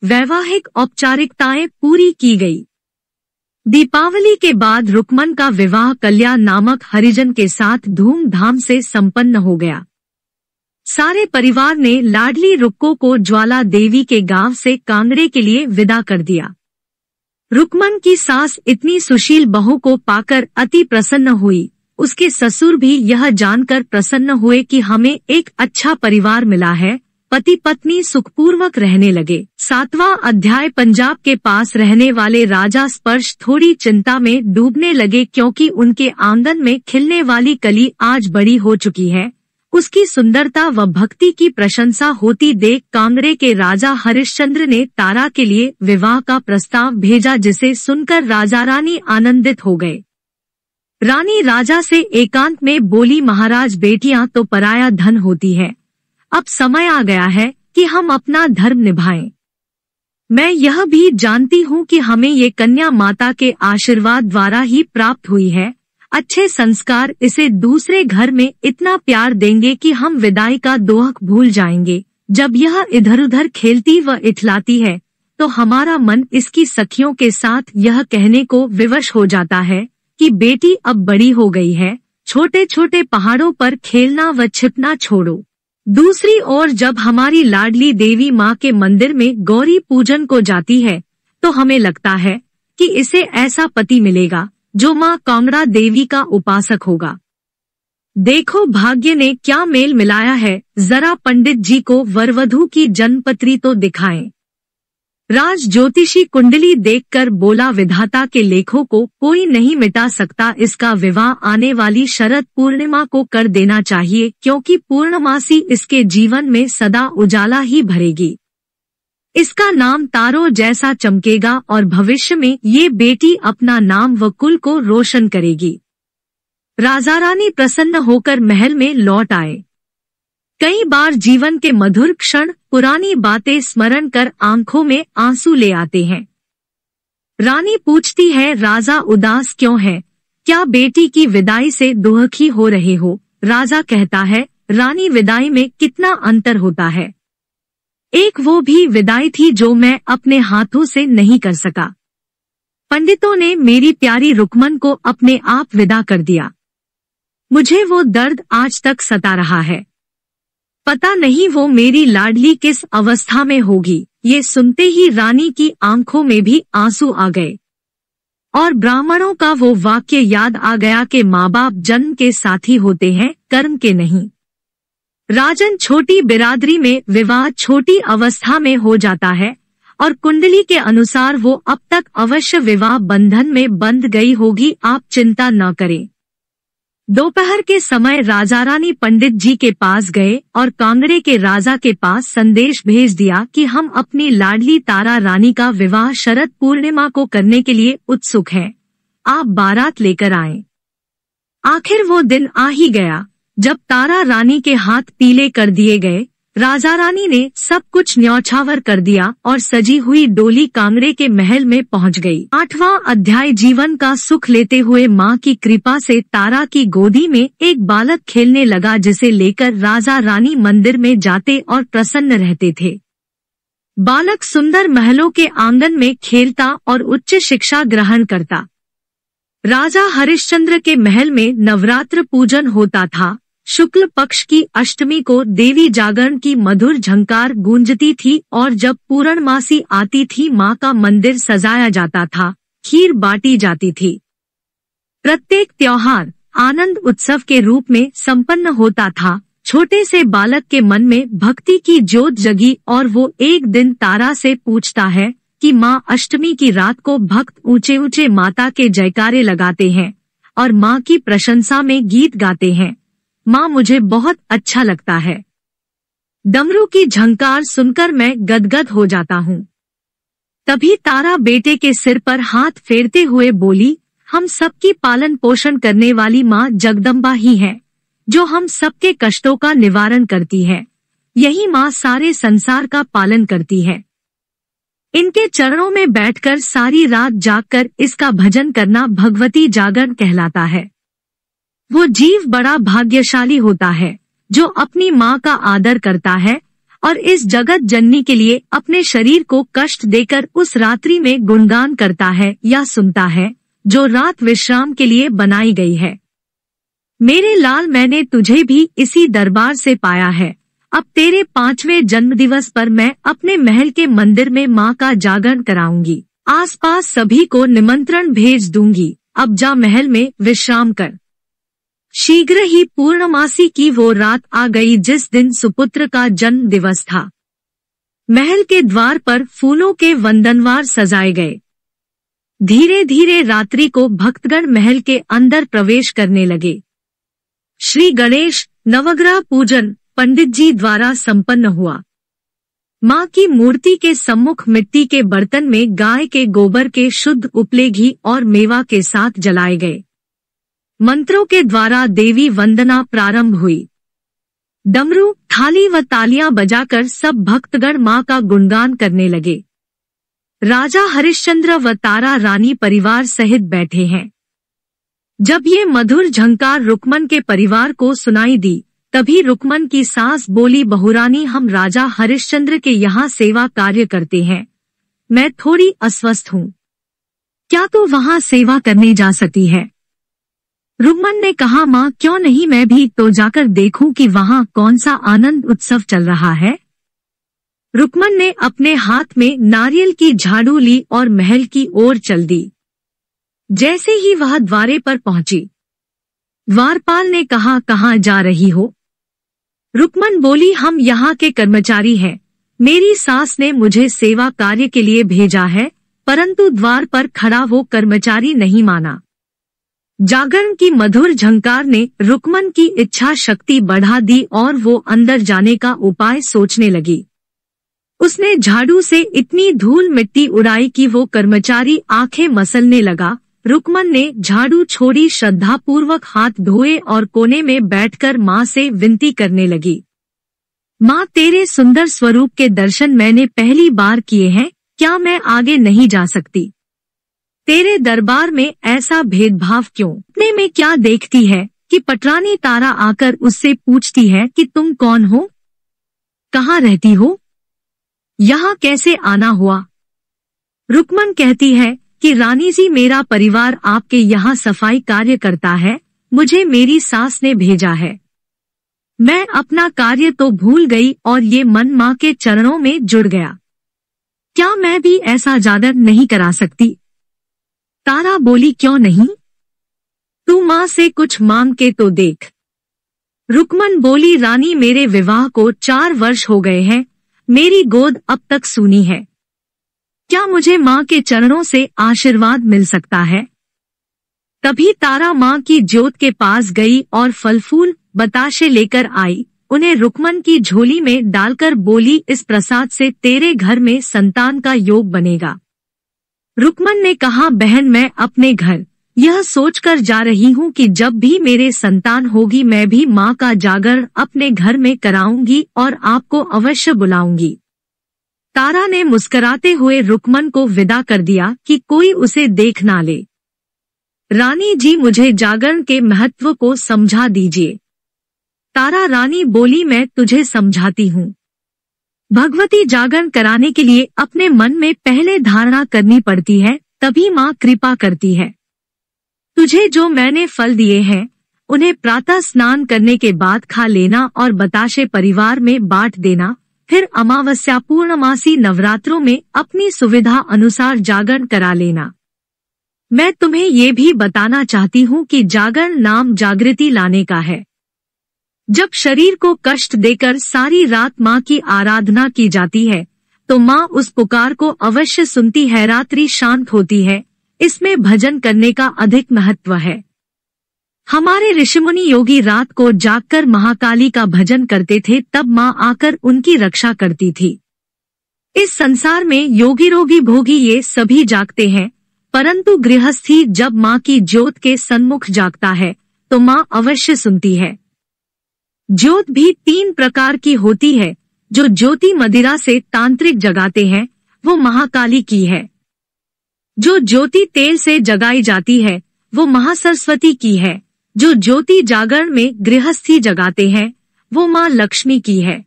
वैवाहिक औपचारिकताएं पूरी की गई। दीपावली के बाद रुक्मन का विवाह कल्याण नामक हरिजन के साथ धूमधाम से संपन्न हो गया। सारे परिवार ने लाडली रुक्को को ज्वाला देवी के गांव से कांगड़े के लिए विदा कर दिया। रुक्मन की सास इतनी सुशील बहू को पाकर अति प्रसन्न हुई। उसके ससुर भी यह जानकर प्रसन्न हुए कि हमें एक अच्छा परिवार मिला है। पति पत्नी सुखपूर्वक रहने लगे। 7वां अध्याय। पंजाब के पास रहने वाले राजा स्पर्श थोड़ी चिंता में डूबने लगे, क्योंकि उनके आंगन में खिलने वाली कली आज बड़ी हो चुकी है। उसकी सुंदरता व भक्ति की प्रशंसा होती देख कांगड़े के राजा हरिश्चंद्र ने तारा के लिए विवाह का प्रस्ताव भेजा, जिसे सुनकर राजा रानी आनंदित हो गए। रानी राजा से एकांत में बोली, महाराज, बेटियां तो पराया धन होती है। अब समय आ गया है कि हम अपना धर्म निभाएं। मैं यह भी जानती हूँ कि हमें ये कन्या माता के आशीर्वाद द्वारा ही प्राप्त हुई है। अच्छे संस्कार इसे दूसरे घर में इतना प्यार देंगे कि हम विदाई का दोहक भूल जाएंगे। जब यह इधर उधर खेलती व इठलाती है तो हमारा मन इसकी सखियों के साथ यह कहने को विवश हो जाता है कि बेटी अब बड़ी हो गई है, छोटे छोटे पहाड़ों पर खेलना व छिपना छोड़ो। दूसरी ओर जब हमारी लाडली देवी माँ के मंदिर में गौरी पूजन को जाती है तो हमें लगता है कि इसे ऐसा पति मिलेगा जो माँ कांगड़ा देवी का उपासक होगा। देखो भाग्य ने क्या मेल मिलाया है, जरा पंडित जी को वरवधू की जन्मपत्री तो दिखाएं। राज ज्योतिषी कुंडली देखकर बोला, विधाता के लेखों को कोई नहीं मिटा सकता। इसका विवाह आने वाली शरद पूर्णिमा को कर देना चाहिए, क्योंकि पूर्णमासी इसके जीवन में सदा उजाला ही भरेगी। इसका नाम तारों जैसा चमकेगा और भविष्य में ये बेटी अपना नाम व कुल को रोशन करेगी। राजा रानी प्रसन्न होकर महल में लौट आए। कई बार जीवन के मधुर क्षण, पुरानी बातें स्मरण कर आंखों में आंसू ले आते हैं। रानी पूछती है, राजा उदास क्यों है? क्या बेटी की विदाई से दुखी हो रहे हो? राजा कहता है, रानी, विदाई में कितना अंतर होता है। एक वो भी विदाई थी जो मैं अपने हाथों से नहीं कर सका। पंडितों ने मेरी प्यारी रुक्मन को अपने आप विदा कर दिया। मुझे वो दर्द आज तक सता रहा है। पता नहीं वो मेरी लाडली किस अवस्था में होगी। ये सुनते ही रानी की आंखों में भी आंसू आ गए और ब्राह्मणों का वो वाक्य याद आ गया कि माँ बाप जन्म के साथी होते हैं, कर्म के नहीं। राजन, छोटी बिरादरी में विवाह छोटी अवस्था में हो जाता है और कुंडली के अनुसार वो अब तक अवश्य विवाह बंधन में बंध गई होगी। आप चिंता न करें। दोपहर के समय राजा रानी पंडित जी के पास गए और कांगड़े के राजा के पास संदेश भेज दिया कि हम अपनी लाडली तारा रानी का विवाह शरद पूर्णिमा को करने के लिए उत्सुक हैं। आप बारात लेकर आएं। आखिर वो दिन आ ही गया जब तारा रानी के हाथ पीले कर दिए गए। राजा रानी ने सब कुछ न्यौछावर कर दिया और सजी हुई डोली कांगड़े के महल में पहुंच गई। 8वां अध्याय। जीवन का सुख लेते हुए माँ की कृपा से तारा की गोदी में एक बालक खेलने लगा, जिसे लेकर राजा रानी मंदिर में जाते और प्रसन्न रहते थे। बालक सुंदर महलों के आंगन में खेलता और उच्च शिक्षा ग्रहण करता। राजा हरिश्चंद्र के महल में नवरात्र पूजन होता था। शुक्ल पक्ष की अष्टमी को देवी जागरण की मधुर झंकार गूंजती थी और जब पूर्णमासी आती थी माँ का मंदिर सजाया जाता था, खीर बांटी जाती थी। प्रत्येक त्योहार आनंद उत्सव के रूप में संपन्न होता था। छोटे से बालक के मन में भक्ति की ज्योत जगी और वो एक दिन तारा से पूछता है कि माँ, अष्टमी की रात को भक्त ऊंचे ऊंचे माता के जयकारे लगाते हैं और माँ की प्रशंसा में गीत गाते हैं। माँ, मुझे बहुत अच्छा लगता है। डमरू की झंकार सुनकर मैं गदगद हो जाता हूँ। तभी तारा बेटे के सिर पर हाथ फेरते हुए बोली, हम सबकी पालन पोषण करने वाली माँ जगदम्बा ही है, जो हम सबके कष्टों का निवारण करती है। यही माँ सारे संसार का पालन करती है। इनके चरणों में बैठकर सारी रात जागकर इसका भजन करना भगवती जागरण कहलाता है। वो जीव बड़ा भाग्यशाली होता है जो अपनी माँ का आदर करता है और इस जगत जननी के लिए अपने शरीर को कष्ट देकर उस रात्रि में गुणगान करता है या सुनता है, जो रात विश्राम के लिए बनाई गई है। मेरे लाल, मैंने तुझे भी इसी दरबार से पाया है। अब तेरे 5वें जन्मदिवस पर मैं अपने महल के मंदिर में माँ का जागरण कराऊंगी। आसपास सभी को निमंत्रण भेज दूंगी। अब जा महल में विश्राम कर। शीघ्र ही पूर्णमासी की वो रात आ गई जिस दिन सुपुत्र का जन्म दिवस था। महल के द्वार पर फूलों के वंदनवार सजाए गए। धीरे धीरे रात्रि को भक्तगण महल के अंदर प्रवेश करने लगे। श्री गणेश नवग्रह पूजन पंडित जी द्वारा संपन्न हुआ। माँ की मूर्ति के सम्मुख मिट्टी के बर्तन में गाय के गोबर के शुद्ध उपले घी और मेवा के साथ जलाए गए। मंत्रों के द्वारा देवी वंदना प्रारंभ हुई। डमरू, थाली व तालियां बजाकर सब भक्तगण माँ का गुणगान करने लगे। राजा हरिश्चंद्र व तारा रानी परिवार सहित बैठे हैं। जब ये मधुर झंकार रुक्मन के परिवार को सुनाई दी, तभी रुक्मन की सास बोली, बहुरानी, हम राजा हरिश्चंद्र के यहाँ सेवा कार्य करते हैं। मैं थोड़ी अस्वस्थ हूँ, क्या तू वहाँ सेवा करने जा सकती है? रुक्मन ने कहा, माँ, क्यों नहीं, मैं भी तो जाकर देखूं कि वहाँ कौन सा आनंद उत्सव चल रहा है। रुक्मन ने अपने हाथ में नारियल की झाड़ू ली और महल की ओर चल दी। जैसे ही वह द्वारे पर पहुंची, द्वारपाल ने कहा, कहाँ जा रही हो? रुक्मन बोली, हम यहाँ के कर्मचारी हैं। मेरी सास ने मुझे सेवा कार्य के लिए भेजा है, परंतु द्वार पर खड़ा वो कर्मचारी नहीं माना। जागरण की मधुर झंकार ने रुक्मन की इच्छा शक्ति बढ़ा दी और वो अंदर जाने का उपाय सोचने लगी। उसने झाड़ू से इतनी धूल मिट्टी उड़ाई कि वो कर्मचारी आंखें मसलने लगा। रुक्मन ने झाड़ू छोड़ी, श्रद्धापूर्वक हाथ धोए और कोने में बैठकर माँ से विनती करने लगी, माँ, तेरे सुंदर स्वरूप के दर्शन मैंने पहली बार किए हैं, क्या मैं आगे नहीं जा सकती? तेरे दरबार में ऐसा भेदभाव क्यों? अपने में क्या देखती है कि पटरानी तारा आकर उससे पूछती है कि तुम कौन हो, कहाँ रहती हो, यहाँ कैसे आना हुआ? रुक्मन कहती है कि रानी जी, मेरा परिवार आपके यहाँ सफाई कार्य करता है, मुझे मेरी सास ने भेजा है। मैं अपना कार्य तो भूल गई और ये मन माँ के चरणों में जुड़ गया। क्या मैं भी ऐसा जागरण नहीं करा सकती? तारा बोली, क्यों नहीं, तू माँ से कुछ मांग के तो देख। रुक्मन बोली, रानी, मेरे विवाह को 4 वर्ष हो गए हैं, मेरी गोद अब तक सूनी है, क्या मुझे माँ के चरणों से आशीर्वाद मिल सकता है? तभी तारा माँ की ज्योत के पास गई और फल फूल बताशे लेकर आई। उन्हें रुक्मन की झोली में डालकर बोली, इस प्रसाद से तेरे घर में संतान का योग बनेगा। रुक्मन ने कहा, बहन, मैं अपने घर यह सोचकर जा रही हूँ कि जब भी मेरे संतान होगी मैं भी माँ का जागरण अपने घर में कराऊंगी और आपको अवश्य बुलाऊंगी। तारा ने मुस्कुराते हुए रुक्मन को विदा कर दिया कि कोई उसे देख ना ले। रानी जी, मुझे जागरण के महत्व को समझा दीजिए। तारा रानी बोली, मैं तुझे समझाती हूँ। भगवती जागरण कराने के लिए अपने मन में पहले धारणा करनी पड़ती है, तभी माँ कृपा करती है। तुझे जो मैंने फल दिए हैं उन्हें प्रातः स्नान करने के बाद खा लेना और बताशे परिवार में बांट देना। फिर अमावस्या पूर्णमासी नवरात्रों में अपनी सुविधा अनुसार जागरण करा लेना। मैं तुम्हें ये भी बताना चाहती हूँ कि जागरण नाम जागृति लाने का है। जब शरीर को कष्ट देकर सारी रात माँ की आराधना की जाती है तो माँ उस पुकार को अवश्य सुनती है, रात्रि शांत होती है। इसमें भजन करने का अधिक महत्व है। हमारे ऋषिमुनि योगी रात को जागकर महाकाली का भजन करते थे, तब माँ आकर उनकी रक्षा करती थी। इस संसार में योगी रोगी भोगी ये सभी जागते हैं, परंतु गृहस्थी जब माँ की ज्योत के सन्मुख जागता है तो माँ अवश्य सुनती है। ज्योत भी 3 प्रकार की होती है। जो ज्योति मदिरा से तांत्रिक जगाते हैं वो महाकाली की है। जो ज्योति तेल से जगाई जाती है वो महासरस्वती की है। जो ज्योति जागरण में गृहस्थी जगाते हैं वो माँ लक्ष्मी की है,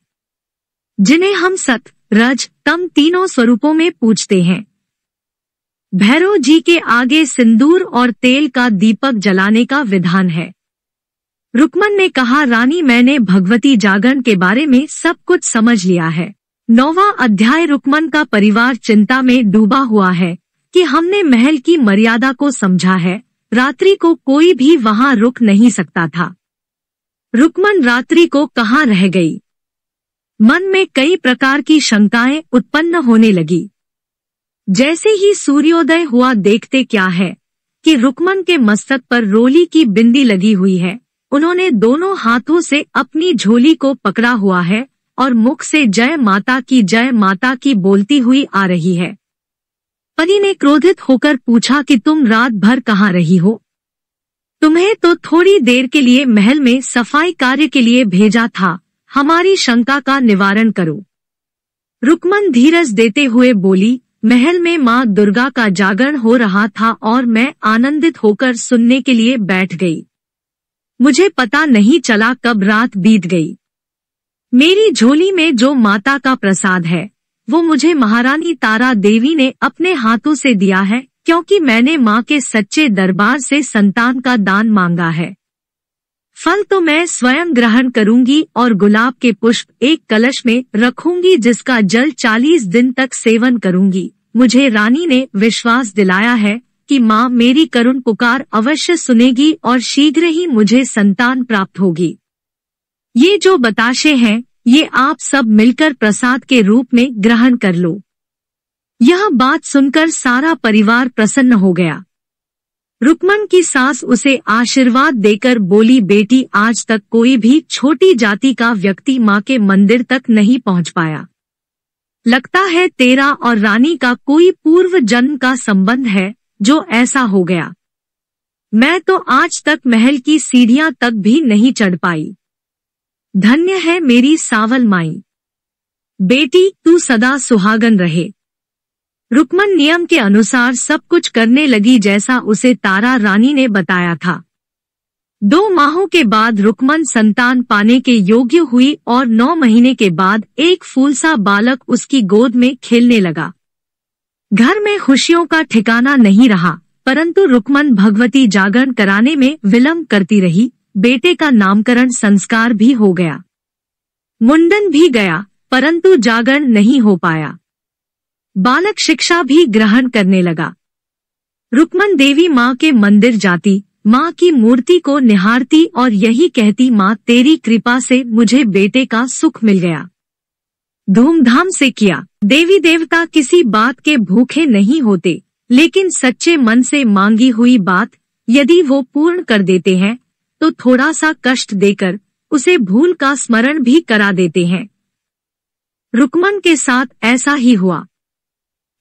जिन्हें हम सत रज तम तीनों स्वरूपों में पूजते हैं। भैरव जी के आगे सिंदूर और तेल का दीपक जलाने का विधान है। रुक्मन ने कहा, रानी मैंने भगवती जागरण के बारे में सब कुछ समझ लिया है। 9वां अध्याय। रुक्मन का परिवार चिंता में डूबा हुआ है कि हमने महल की मर्यादा को समझा है। रात्रि को कोई भी वहां रुक नहीं सकता था। रुक्मन रात्रि को कहाँ रह गई? मन में कई प्रकार की शंकाएं उत्पन्न होने लगी। जैसे ही सूर्योदय हुआ देखते क्या है कि रुक्मन के मस्तक पर रोली की बिंदी लगी हुई है। उन्होंने दोनों हाथों से अपनी झोली को पकड़ा हुआ है और मुख से जय माता की बोलती हुई आ रही है। पति ने क्रोधित होकर पूछा कि तुम रात भर कहाँ रही हो? तुम्हें तो थोड़ी देर के लिए महल में सफाई कार्य के लिए भेजा था। हमारी शंका का निवारण करो। रुक्मन धीरज देते हुए बोली, महल में माँ दुर्गा का जागरण हो रहा था और मैं आनंदित होकर सुनने के लिए बैठ गई। मुझे पता नहीं चला कब रात बीत गई। मेरी झोली में जो माता का प्रसाद है वो मुझे महारानी तारा देवी ने अपने हाथों से दिया है, क्योंकि मैंने माँ के सच्चे दरबार से संतान का दान मांगा है। फल तो मैं स्वयं ग्रहण करूंगी और गुलाब के पुष्प एक कलश में रखूंगी जिसका जल 40 दिन तक सेवन करूंगी। मुझे रानी ने विश्वास दिलाया है कि माँ मेरी करुण पुकार अवश्य सुनेगी और शीघ्र ही मुझे संतान प्राप्त होगी। ये जो बताशे हैं ये आप सब मिलकर प्रसाद के रूप में ग्रहण कर लो। यह बात सुनकर सारा परिवार प्रसन्न हो गया। रुक्मन की सास उसे आशीर्वाद देकर बोली, बेटी आज तक कोई भी छोटी जाति का व्यक्ति माँ के मंदिर तक नहीं पहुँच पाया। लगता है तेरा और रानी का कोई पूर्व जन्म का संबंध है जो ऐसा हो गया। मैं तो आज तक महल की सीढ़ियां तक भी नहीं चढ़ पाई। धन्य है मेरी सावल माई। बेटी तू सदा सुहागन रहे। रुक्मन नियम के अनुसार सब कुछ करने लगी जैसा उसे तारा रानी ने बताया था। 2 माहों के बाद रुक्मन संतान पाने के योग्य हुई और 9 महीने के बाद एक फूलसा बालक उसकी गोद में खेलने लगा। घर में खुशियों का ठिकाना नहीं रहा, परंतु रुक्मन भगवती जागरण कराने में विलंब करती रही। बेटे का नामकरण संस्कार भी हो गया, मुंडन भी गया, परंतु जागरण नहीं हो पाया। बालक शिक्षा भी ग्रहण करने लगा। रुक्मन देवी माँ के मंदिर जाती, माँ की मूर्ति को निहारती और यही कहती, माँ तेरी कृपा से मुझे बेटे का सुख मिल गया। धूमधाम से किया। देवी देवता किसी बात के भूखे नहीं होते, लेकिन सच्चे मन से मांगी हुई बात यदि वो पूर्ण कर देते हैं तो थोड़ा सा कष्ट देकर उसे भूल का स्मरण भी करा देते हैं। रुक्मन के साथ ऐसा ही हुआ।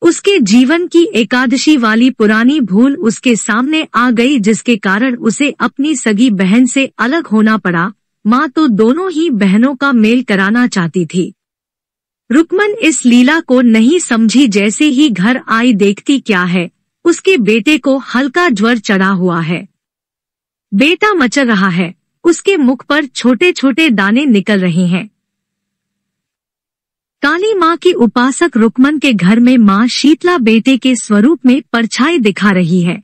उसके जीवन की एकादशी वाली पुरानी भूल उसके सामने आ गई, जिसके कारण उसे अपनी सगी बहन से अलग होना पड़ा। माँ तो दोनों ही बहनों का मेल कराना चाहती थी। रुक्मन इस लीला को नहीं समझी। जैसे ही घर आई देखती क्या है, उसके बेटे को हल्का ज्वर चढ़ा हुआ है। बेटा मचल रहा है, उसके मुख पर छोटे छोटे दाने निकल रहे हैं। काली माँ की उपासक रुक्मन के घर में माँ शीतला बेटे के स्वरूप में परछाई दिखा रही है।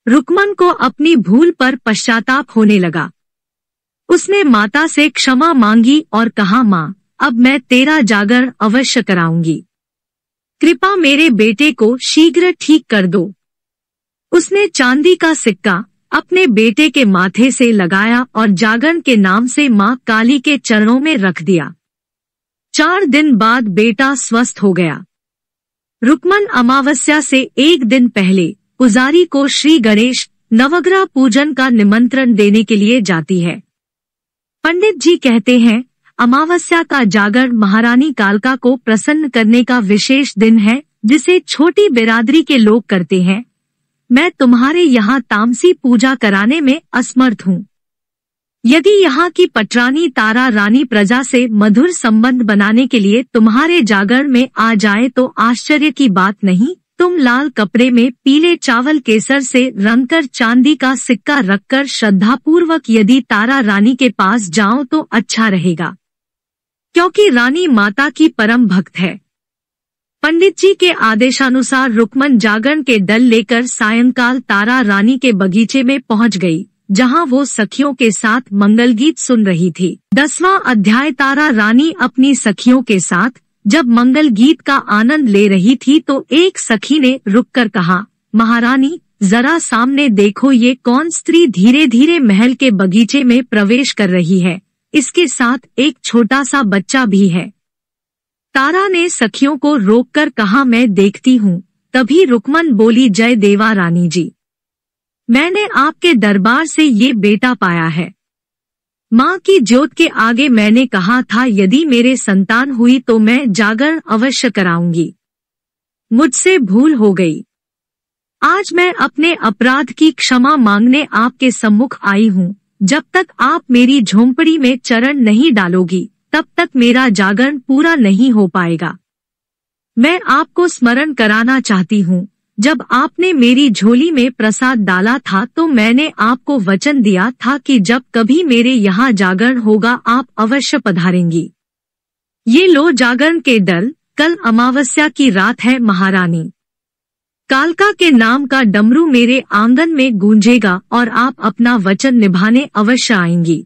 रुक्मन को अपनी भूल पर पश्चाताप होने लगा। उसने माता से क्षमा मांगी और कहा, माँ अब मैं तेरा जागरण अवश्य कराऊंगी। कृपा मेरे बेटे को शीघ्र ठीक कर दो। उसने चांदी का सिक्का अपने बेटे के माथे से लगाया और जागरण के नाम से मां काली के चरणों में रख दिया। 4 दिन बाद बेटा स्वस्थ हो गया। रुक्मन अमावस्या से एक दिन पहले पुजारी को श्री गणेश नवग्रह पूजन का निमंत्रण देने के लिए जाती है। पंडित जी कहते हैं, अमावस्या का जागरण महारानी कालका को प्रसन्न करने का विशेष दिन है, जिसे छोटी बिरादरी के लोग करते हैं। मैं तुम्हारे यहाँ तामसी पूजा कराने में असमर्थ हूँ। यदि यहाँ की पटरानी तारा रानी प्रजा से मधुर संबंध बनाने के लिए तुम्हारे जागरण में आ जाए तो आश्चर्य की बात नहीं। तुम लाल कपड़े में पीले चावल केसर से रंगकर चांदी का सिक्का रखकर श्रद्धापूर्वक यदि तारा रानी के पास जाओ तो अच्छा रहेगा, क्योंकि रानी माता की परम भक्त है। पंडित जी के आदेशानुसार रुक्मन जागरण के दल लेकर सायंकाल तारा रानी के बगीचे में पहुंच गई, जहां वो सखियों के साथ मंगल गीत सुन रही थी। 10वां अध्याय। तारा रानी अपनी सखियों के साथ जब मंगल गीत का आनंद ले रही थी तो एक सखी ने रुककर कहा, महारानी जरा सामने देखो, ये कौन स्त्री धीरे धीरे महल के बगीचे में प्रवेश कर रही है, इसके साथ एक छोटा सा बच्चा भी है। तारा ने सखियों को रोककर कहा, मैं देखती हूँ। तभी रुक्मन बोली, जय देवा रानी जी, मैंने आपके दरबार से ये बेटा पाया है। माँ की ज्योत के आगे मैंने कहा था, यदि मेरे संतान हुई तो मैं जागरण अवश्य कराऊंगी। मुझसे भूल हो गई। आज मैं अपने अपराध की क्षमा मांगने आपके सम्मुख आई हूँ। जब तक आप मेरी झोंपड़ी में चरण नहीं डालोगी तब तक मेरा जागरण पूरा नहीं हो पाएगा। मैं आपको स्मरण कराना चाहती हूँ, जब आपने मेरी झोली में प्रसाद डाला था तो मैंने आपको वचन दिया था कि जब कभी मेरे यहाँ जागरण होगा आप अवश्य पधारेंगी। ये लो जागरण के दल, कल अमावस्या की रात है महारानी। कालका के नाम का डमरू मेरे आंगन में गूंजेगा और आप अपना वचन निभाने अवश्य आएंगी।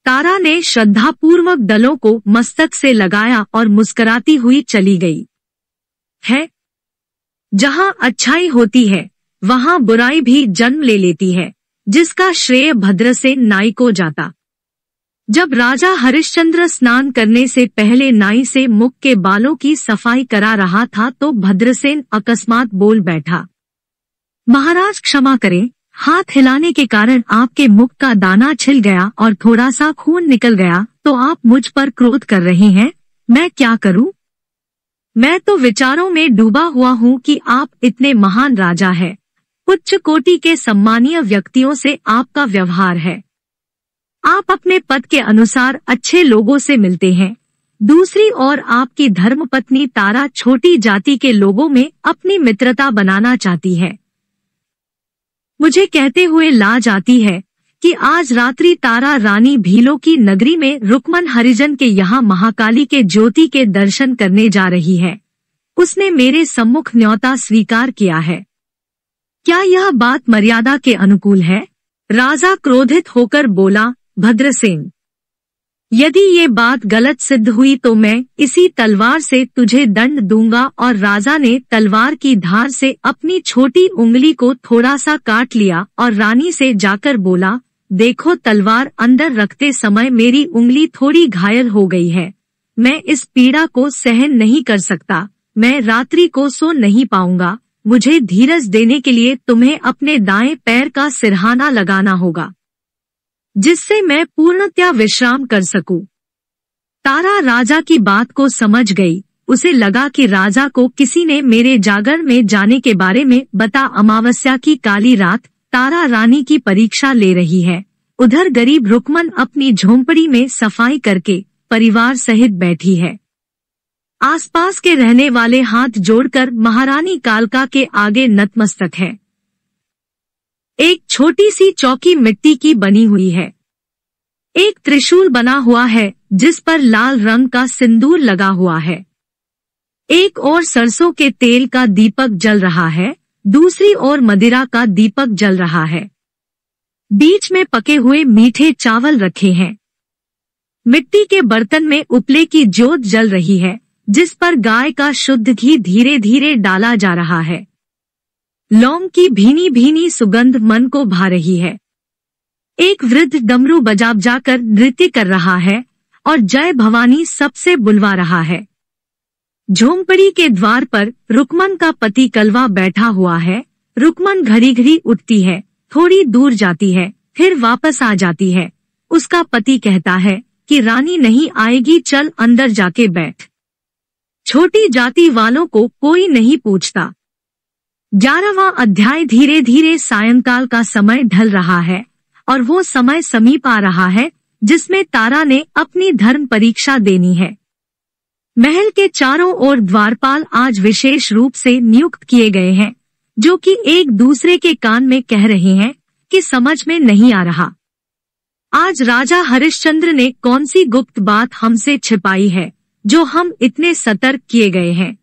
तारा ने श्रद्धापूर्वक दलों को मस्तक से लगाया और मुस्कुराती हुई चली गई। है जहाँ अच्छाई होती है वहाँ बुराई भी जन्म ले लेती है, जिसका श्रेय भद्रसेन नाई को जाता। जब राजा हरिश्चंद्र स्नान करने से पहले नाई से मुख के बालों की सफाई करा रहा था तो भद्रसेन अकस्मात बोल बैठा, महाराज क्षमा करें, हाथ हिलाने के कारण आपके मुख का दाना छिल गया और थोड़ा सा खून निकल गया, तो आप मुझ पर क्रोध कर रहे हैं। मैं क्या करूं? मैं तो विचारों में डूबा हुआ हूँ कि आप इतने महान राजा हैं, उच्च कोटि के सम्मानीय व्यक्तियों से आपका व्यवहार है, आप अपने पद के अनुसार अच्छे लोगों से मिलते हैं। दूसरी ओर आपकी धर्मपत्नी तारा छोटी जाति के लोगों में अपनी मित्रता बनाना चाहती है। मुझे कहते हुए लाज आती है कि आज रात्रि तारा रानी भीलों की नगरी में रुक्मन हरिजन के यहाँ महाकाली के ज्योति के दर्शन करने जा रही है। उसने मेरे सम्मुख न्योता स्वीकार किया है। क्या यह बात मर्यादा के अनुकूल है? राजा क्रोधित होकर बोला, भद्रसेन, यदि ये बात गलत सिद्ध हुई तो मैं इसी तलवार से तुझे दंड दूंगा। और राजा ने तलवार की धार से अपनी छोटी उंगली को थोड़ा सा काट लिया और रानी से जाकर बोला, देखो तलवार अंदर रखते समय मेरी उंगली थोड़ी घायल हो गई है, मैं इस पीड़ा को सहन नहीं कर सकता, मैं रात्रि को सो नहीं पाऊंगा, मुझे धीरज देने के लिए तुम्हें अपने दाएं पैर का सिरहाना लगाना होगा, जिससे मैं पूर्णतया विश्राम कर सकूं। तारा राजा की बात को समझ गई। उसे लगा कि राजा को किसी ने मेरे जागरण में जाने के बारे में बता। अमावस्या की काली रात तारा रानी की परीक्षा ले रही है। उधर गरीब रुक्मन अपनी झोंपड़ी में सफाई करके परिवार सहित बैठी है। आसपास के रहने वाले हाथ जोड़कर महारानी कालका के आगे नतमस्तक है। एक छोटी सी चौकी मिट्टी की बनी हुई है। एक त्रिशूल बना हुआ है जिस पर लाल रंग का सिंदूर लगा हुआ है। एक ओर सरसों के तेल का दीपक जल रहा है, दूसरी ओर मदिरा का दीपक जल रहा है। बीच में पके हुए मीठे चावल रखे हैं। मिट्टी के बर्तन में उपले की ज्योत जल रही है, जिस पर गाय का शुद्ध घी धीरे धीरे डाला जा रहा है। लौंग की भीनी भीनी सुगंध मन को भा रही है। एक वृद्ध डमरू बजाकर नृत्य कर रहा है और जय भवानी सबसे बुलवा रहा है। झोंपड़ी के द्वार पर रुकमन का पति कलवा बैठा हुआ है। रुकमन घड़ी घड़ी उठती है, थोड़ी दूर जाती है, फिर वापस आ जाती है। उसका पति कहता है कि रानी नहीं आएगी, चल अंदर जाके बैठ। छोटी जाति वालों को कोई नहीं पूछता। 11वां अध्याय। धीरे धीरे सायंकाल का समय ढल रहा है और वो समय समीप आ रहा है जिसमें तारा ने अपनी धर्म परीक्षा देनी है। महल के चारों ओर द्वारपाल आज विशेष रूप से नियुक्त किए गए हैं, जो कि एक दूसरे के कान में कह रहे हैं कि समझ में नहीं आ रहा। आज राजा हरिश्चंद्र ने कौन सी गुप्त बात हमसे छिपाई है जो हम इतने सतर्क किए गए हैं।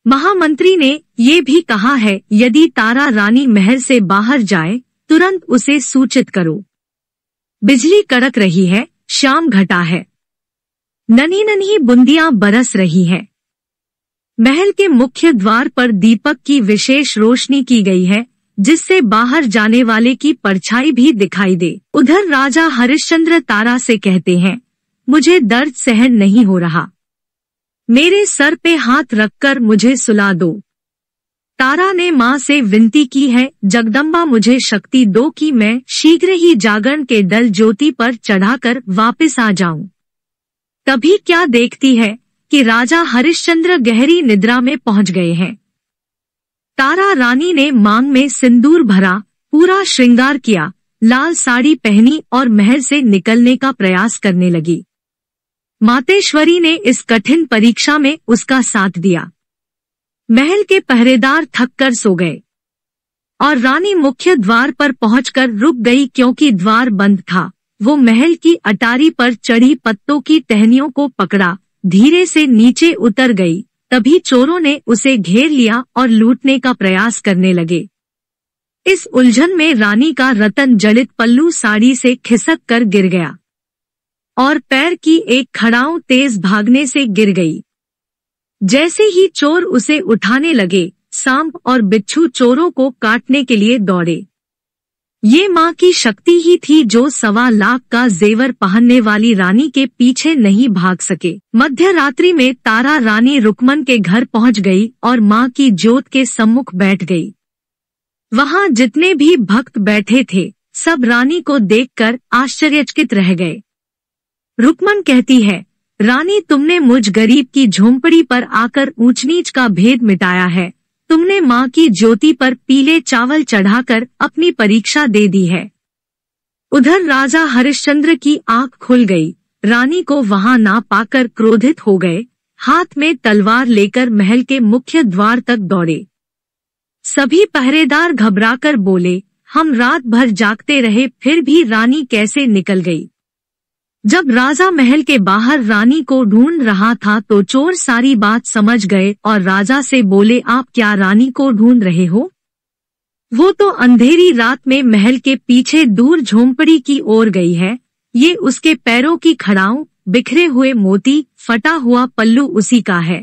महामंत्री ने ये भी कहा है, यदि तारा रानी महल से बाहर जाए तुरंत उसे सूचित करो। बिजली कड़क रही है, शाम घटा है, नन्ही नन्ही बूंदियां बरस रही है। महल के मुख्य द्वार पर दीपक की विशेष रोशनी की गई है, जिससे बाहर जाने वाले की परछाई भी दिखाई दे। उधर राजा हरिश्चंद्र तारा से कहते हैं, मुझे दर्द सहन नहीं हो रहा, मेरे सर पे हाथ रखकर मुझे सुला दो। तारा ने माँ से विनती की है, जगदम्बा मुझे शक्ति दो कि मैं शीघ्र ही जागरण के दल ज्योति पर चढ़ाकर वापस आ जाऊं। तभी क्या देखती है कि राजा हरिश्चंद्र गहरी निद्रा में पहुंच गए हैं। तारा रानी ने मांग में सिंदूर भरा, पूरा श्रृंगार किया, लाल साड़ी पहनी और महल से निकलने का प्रयास करने लगी। मातेश्वरी ने इस कठिन परीक्षा में उसका साथ दिया। महल के पहरेदार थककर सो गए और रानी मुख्य द्वार पर पहुंचकर रुक गई क्योंकि द्वार बंद था। वो महल की अटारी पर चढ़ी पत्तों की टहनियों को पकड़ा, धीरे से नीचे उतर गई। तभी चोरों ने उसे घेर लिया और लूटने का प्रयास करने लगे। इस उलझन में रानी का रतन जड़ित पल्लू साड़ी से खिसक कर गिर गया और पैर की एक खड़ाऊ तेज भागने से गिर गई। जैसे ही चोर उसे उठाने लगे, सांप और बिच्छू चोरों को काटने के लिए दौड़े। ये माँ की शक्ति ही थी जो 1.25 लाख का जेवर पहनने वाली रानी के पीछे नहीं भाग सके। मध्य रात्रि में तारा रानी रुकमन के घर पहुंच गई और माँ की ज्योत के सम्मुख बैठ गई। वहाँ जितने भी भक्त बैठे थे सब रानी को देखकर आश्चर्यचकित रह गए। रुकमन कहती है, रानी तुमने मुझ गरीब की झोंपड़ी पर आकर ऊंच नीच का भेद मिटाया है। तुमने माँ की ज्योति पर पीले चावल चढ़ाकर अपनी परीक्षा दे दी है। उधर राजा हरिश्चंद्र की आंख खुल गई। रानी को वहां ना पाकर क्रोधित हो गए, हाथ में तलवार लेकर महल के मुख्य द्वार तक दौड़े। सभी पहरेदार घबराकर बोले, हम रात भर जागते रहे फिर भी रानी कैसे निकल गई। जब राजा महल के बाहर रानी को ढूंढ रहा था तो चोर सारी बात समझ गए और राजा से बोले, आप क्या रानी को ढूंढ रहे हो? वो तो अंधेरी रात में महल के पीछे दूर झोंपड़ी की ओर गई है। ये उसके पैरों की खड़ाऊ, बिखरे हुए मोती, फटा हुआ पल्लू उसी का है।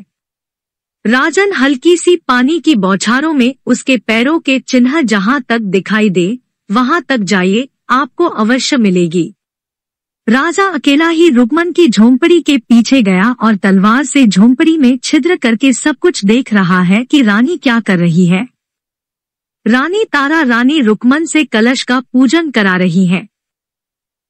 राजन हल्की सी पानी की बौछारों में उसके पैरों के चिन्ह जहां तक दिखाई दे वहां तक जाइए, आपको अवश्य मिलेगी। राजा अकेला ही रुकमन की झोंपड़ी के पीछे गया और तलवार से झोंपड़ी में छिद्र करके सब कुछ देख रहा है कि रानी क्या कर रही है। रानी तारा रानी रुकमन से कलश का पूजन करा रही है।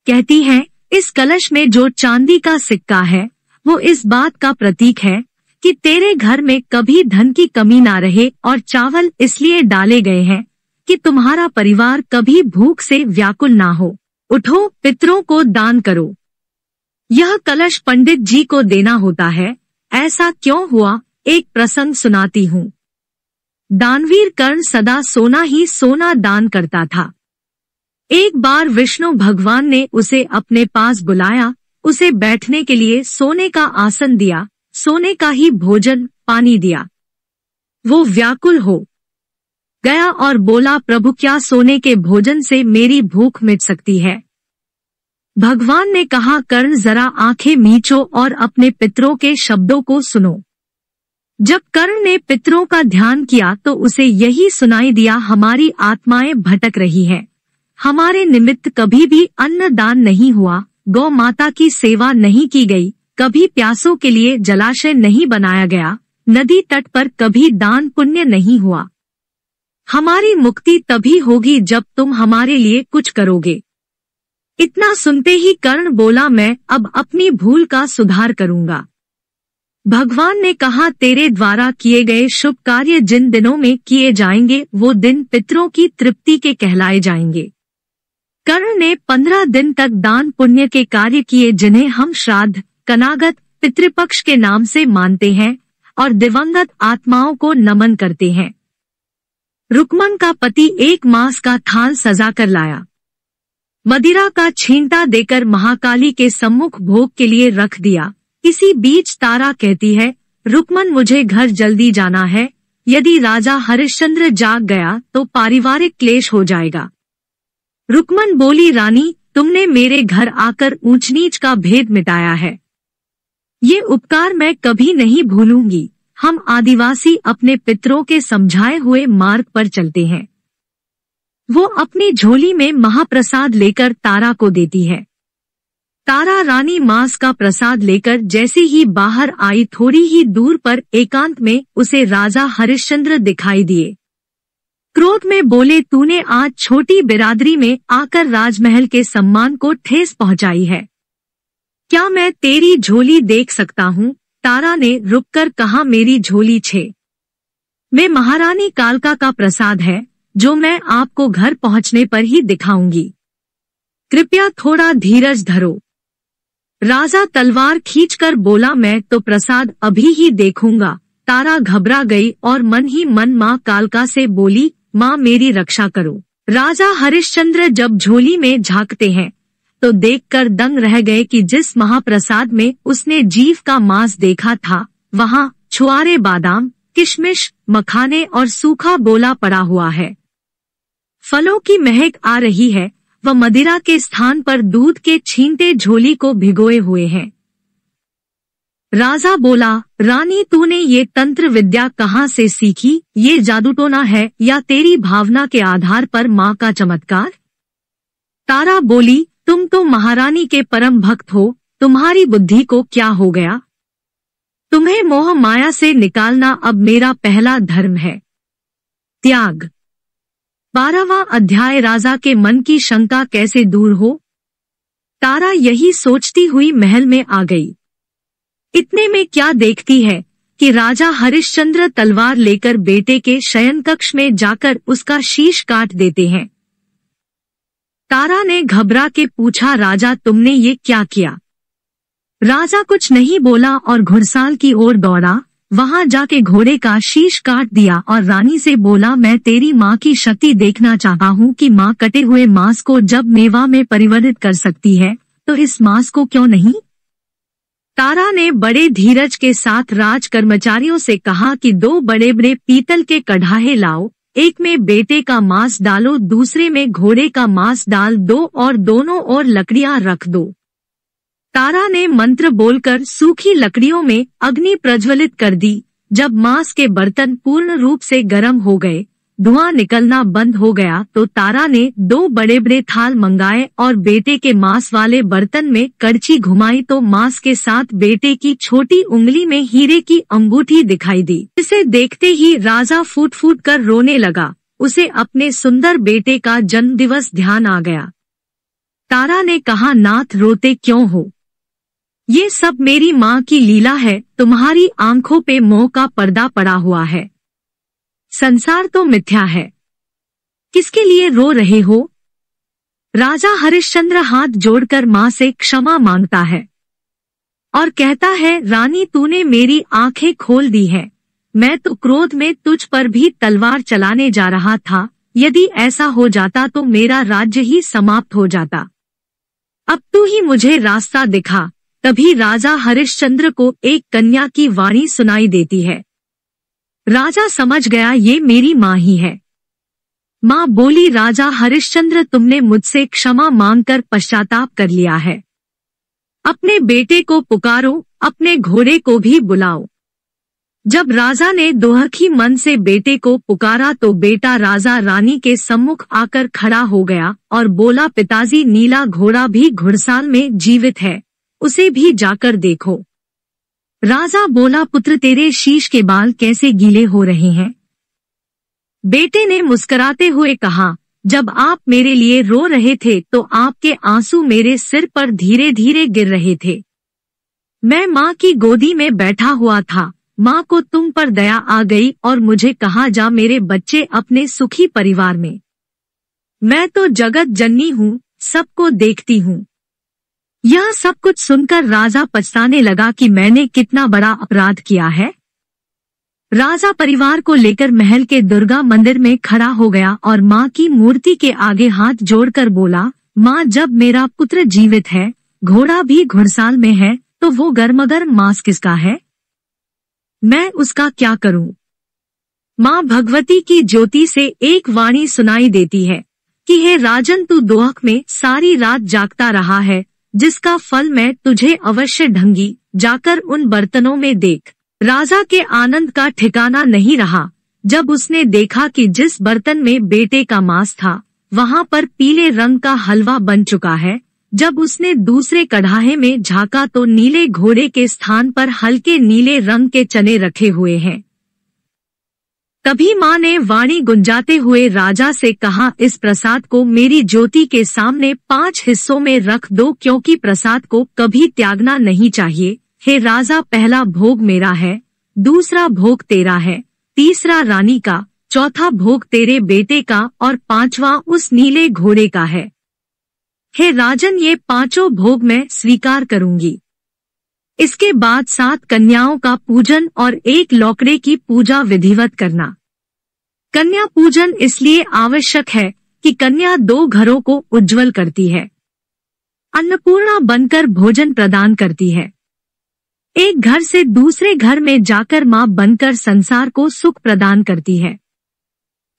कहती है, इस कलश में जो चांदी का सिक्का है वो इस बात का प्रतीक है कि तेरे घर में कभी धन की कमी ना रहे और चावल इसलिए डाले गए हैं कि तुम्हारा परिवार कभी भूख से व्याकुल ना हो। उठो, पितरों को दान करो। यह कलश पंडित जी को देना होता है। ऐसा क्यों हुआ, एक प्रसंग सुनाती हूँ। दानवीर कर्ण सदा सोना ही सोना दान करता था। एक बार विष्णु भगवान ने उसे अपने पास बुलाया, उसे बैठने के लिए सोने का आसन दिया, सोने का ही भोजन पानी दिया। वो व्याकुल हो गया और बोला, प्रभु क्या सोने के भोजन से मेरी भूख मिट सकती है? भगवान ने कहा, कर्ण जरा आंखें मीचो और अपने पितरों के शब्दों को सुनो। जब कर्ण ने पितरों का ध्यान किया तो उसे यही सुनाई दिया, हमारी आत्माएं भटक रही है। हमारे निमित्त कभी भी अन्न दान नहीं हुआ, गौ माता की सेवा नहीं की गई, कभी प्यासों के लिए जलाशय नहीं बनाया गया, नदी तट पर कभी दान पुण्य नहीं हुआ। हमारी मुक्ति तभी होगी जब तुम हमारे लिए कुछ करोगे। इतना सुनते ही कर्ण बोला, मैं अब अपनी भूल का सुधार करूंगा। भगवान ने कहा, तेरे द्वारा किए गए शुभ कार्य जिन दिनों में किए जाएंगे वो दिन पितरों की तृप्ति के कहलाए जाएंगे। कर्ण ने 15 दिन तक दान पुण्य के कार्य किए जिन्हें हम श्राद्ध, कनागत, पितृपक्ष के नाम से मानते हैं और दिवंगत आत्माओं को नमन करते हैं। रुक्मन का पति 1 मास का थाल सजा कर लाया। मदिरा का छींटा देकर महाकाली के सम्मुख भोग के लिए रख दिया। इसी बीच तारा कहती है, रुक्मन मुझे घर जल्दी जाना है, यदि राजा हरिश्चंद्र जाग गया तो पारिवारिक क्लेश हो जाएगा। रुक्मन बोली, रानी तुमने मेरे घर आकर ऊंच नीच का भेद मिटाया है, ये उपकार मैं कभी नहीं भूलूंगी। हम आदिवासी अपने पितरों के समझाए हुए मार्ग पर चलते हैं। वो अपनी झोली में महाप्रसाद लेकर तारा को देती है। तारा रानी मांस का प्रसाद लेकर जैसे ही बाहर आई, थोड़ी ही दूर पर एकांत में उसे राजा हरिश्चंद्र दिखाई दिए। क्रोध में बोले, तूने आज छोटी बिरादरी में आकर राजमहल के सम्मान को ठेस पहुंचाई है। क्या मैं तेरी झोली देख सकता हूँ? तारा ने रुककर कहा, मेरी झोली छे में महारानी कालका का प्रसाद है जो मैं आपको घर पहुंचने पर ही दिखाऊंगी। कृपया थोड़ा धीरज धरो। राजा तलवार खींचकर बोला, मैं तो प्रसाद अभी ही देखूंगा। तारा घबरा गई और मन ही मन माँ कालका से बोली, माँ मेरी रक्षा करो। राजा हरिश्चंद्र जब झोली में झांकते हैं तो देखकर दंग रह गए कि जिस महाप्रसाद में उसने जीव का मांस देखा था वहाँ छुआरे बादाम, किशमिश, मखाने और सूखा बोला पड़ा हुआ है। फलों की महक आ रही है व मदिरा के स्थान पर दूध के छींटे झोली को भिगोए हुए हैं। राजा बोला, रानी तूने ये तंत्र विद्या कहाँ से सीखी? ये जादूटोना है या तेरी भावना के आधार पर माँ का चमत्कार? तारा बोली, तुम तो महारानी के परम भक्त हो, तुम्हारी बुद्धि को क्या हो गया? तुम्हें मोह माया से निकालना अब मेरा पहला धर्म है। त्याग। 12वां अध्याय, राजा के मन की शंका कैसे दूर हो? तारा यही सोचती हुई महल में आ गई। इतने में क्या देखती है कि राजा हरिश्चंद्र तलवार लेकर बेटे के शयन कक्ष में जाकर उसका शीश काट देते हैं। तारा ने घबरा के पूछा, राजा तुमने ये क्या किया? राजा कुछ नहीं बोला और घुड़साल की ओर दौड़ा। वहां जाके घोड़े का शीश काट दिया और रानी से बोला, मैं तेरी माँ की शक्ति देखना चाहता हूँ कि माँ कटे हुए मांस को जब मेवा में परिवर्तित कर सकती है तो इस मांस को क्यों नहीं? तारा ने बड़े धीरज के साथ राज कर्मचारियों से कहा कि 2 बड़े बड़े पीतल के कढ़ाहे लाओ, एक में बेटे का मांस डालो, दूसरे में घोड़े का मांस डाल दो और दोनों ओर लकड़ियां रख दो। तारा ने मंत्र बोलकर सूखी लकड़ियों में अग्नि प्रज्वलित कर दी। जब मांस के बर्तन पूर्ण रूप से गर्म हो गए, धुआं निकलना बंद हो गया तो तारा ने 2 बड़े बड़े थाल मंगाए और बेटे के मांस वाले बर्तन में कड़छी घुमाई तो मांस के साथ बेटे की छोटी उंगली में हीरे की अंगूठी दिखाई दी। इसे देखते ही राजा फूट फूट कर रोने लगा। उसे अपने सुंदर बेटे का जन्मदिवस ध्यान आ गया। तारा ने कहा, नाथ रोते क्यों हो? ये सब मेरी माँ की लीला है, तुम्हारी आंखों पे मोह का पर्दा पड़ा हुआ है। संसार तो मिथ्या है, किसके लिए रो रहे हो? राजा हरिश्चंद्र हाथ जोड़कर माँ से क्षमा मांगता है और कहता है, रानी तूने मेरी आंखें खोल दी है। मैं तो क्रोध में तुझ पर भी तलवार चलाने जा रहा था। यदि ऐसा हो जाता तो मेरा राज्य ही समाप्त हो जाता। अब तू ही मुझे रास्ता दिखा। तभी राजा हरिश्चंद्र को एक कन्या की वाणी सुनाई देती है। राजा समझ गया ये मेरी माँ ही है। माँ बोली, राजा हरिश्चंद्र तुमने मुझसे क्षमा मांगकर पश्चाताप कर लिया है। अपने बेटे को पुकारो, अपने घोड़े को भी बुलाओ। जब राजा ने दुखी मन से बेटे को पुकारा तो बेटा राजा रानी के सम्मुख आकर खड़ा हो गया और बोला, पिताजी, नीला घोड़ा भी घुड़साल में जीवित है, उसे भी जाकर देखो। राजा बोला, पुत्र, तेरे शीश के बाल कैसे गीले हो रहे हैं? बेटे ने मुस्कुराते हुए कहा, जब आप मेरे लिए रो रहे थे तो आपके आंसू मेरे सिर पर धीरे धीरे गिर रहे थे। मैं माँ की गोदी में बैठा हुआ था, माँ को तुम पर दया आ गई और मुझे कहा, जा मेरे बच्चे अपने सुखी परिवार में। मैं तो जगत जननी हूँ, सबको देखती हूँ। यह सब कुछ सुनकर राजा पछताने लगा कि मैंने कितना बड़ा अपराध किया है। राजा परिवार को लेकर महल के दुर्गा मंदिर में खड़ा हो गया और माँ की मूर्ति के आगे हाथ जोड़कर बोला, माँ, जब मेरा पुत्र जीवित है, घोड़ा भी घुड़साल में है, तो वो गर्म मांस किसका है? मैं उसका क्या करूं? माँ भगवती की ज्योति से एक वाणी सुनाई देती है कि हे राजन, तू दुख में सारी रात जागता रहा है, जिसका फल मैं तुझे अवश्य ढूंढूंगी, जाकर उन बर्तनों में देख। राजा के आनंद का ठिकाना नहीं रहा जब उसने देखा कि जिस बर्तन में बेटे का मांस था वहां पर पीले रंग का हलवा बन चुका है। जब उसने दूसरे कढ़ाहे में झांका तो नीले घोड़े के स्थान पर हल्के नीले रंग के चने रखे हुए हैं। तभी माँ ने वाणी गुंजाते हुए राजा से कहा, इस प्रसाद को मेरी ज्योति के सामने 5 हिस्सों में रख दो, क्योंकि प्रसाद को कभी त्यागना नहीं चाहिए। हे राजा, पहला भोग मेरा है, दूसरा भोग तेरा है, तीसरा रानी का, चौथा भोग तेरे बेटे का और 5वां उस नीले घोड़े का है। हे राजन, ये 5 भोग मैं स्वीकार करूंगी। इसके बाद 7 कन्याओं का पूजन और 1 लौकड़े की पूजा विधिवत करना। कन्या पूजन इसलिए आवश्यक है कि कन्या 2 घरों को उज्जवल करती है, अन्नपूर्णा बनकर भोजन प्रदान करती है। एक घर से दूसरे घर में जाकर माँ बनकर संसार को सुख प्रदान करती है।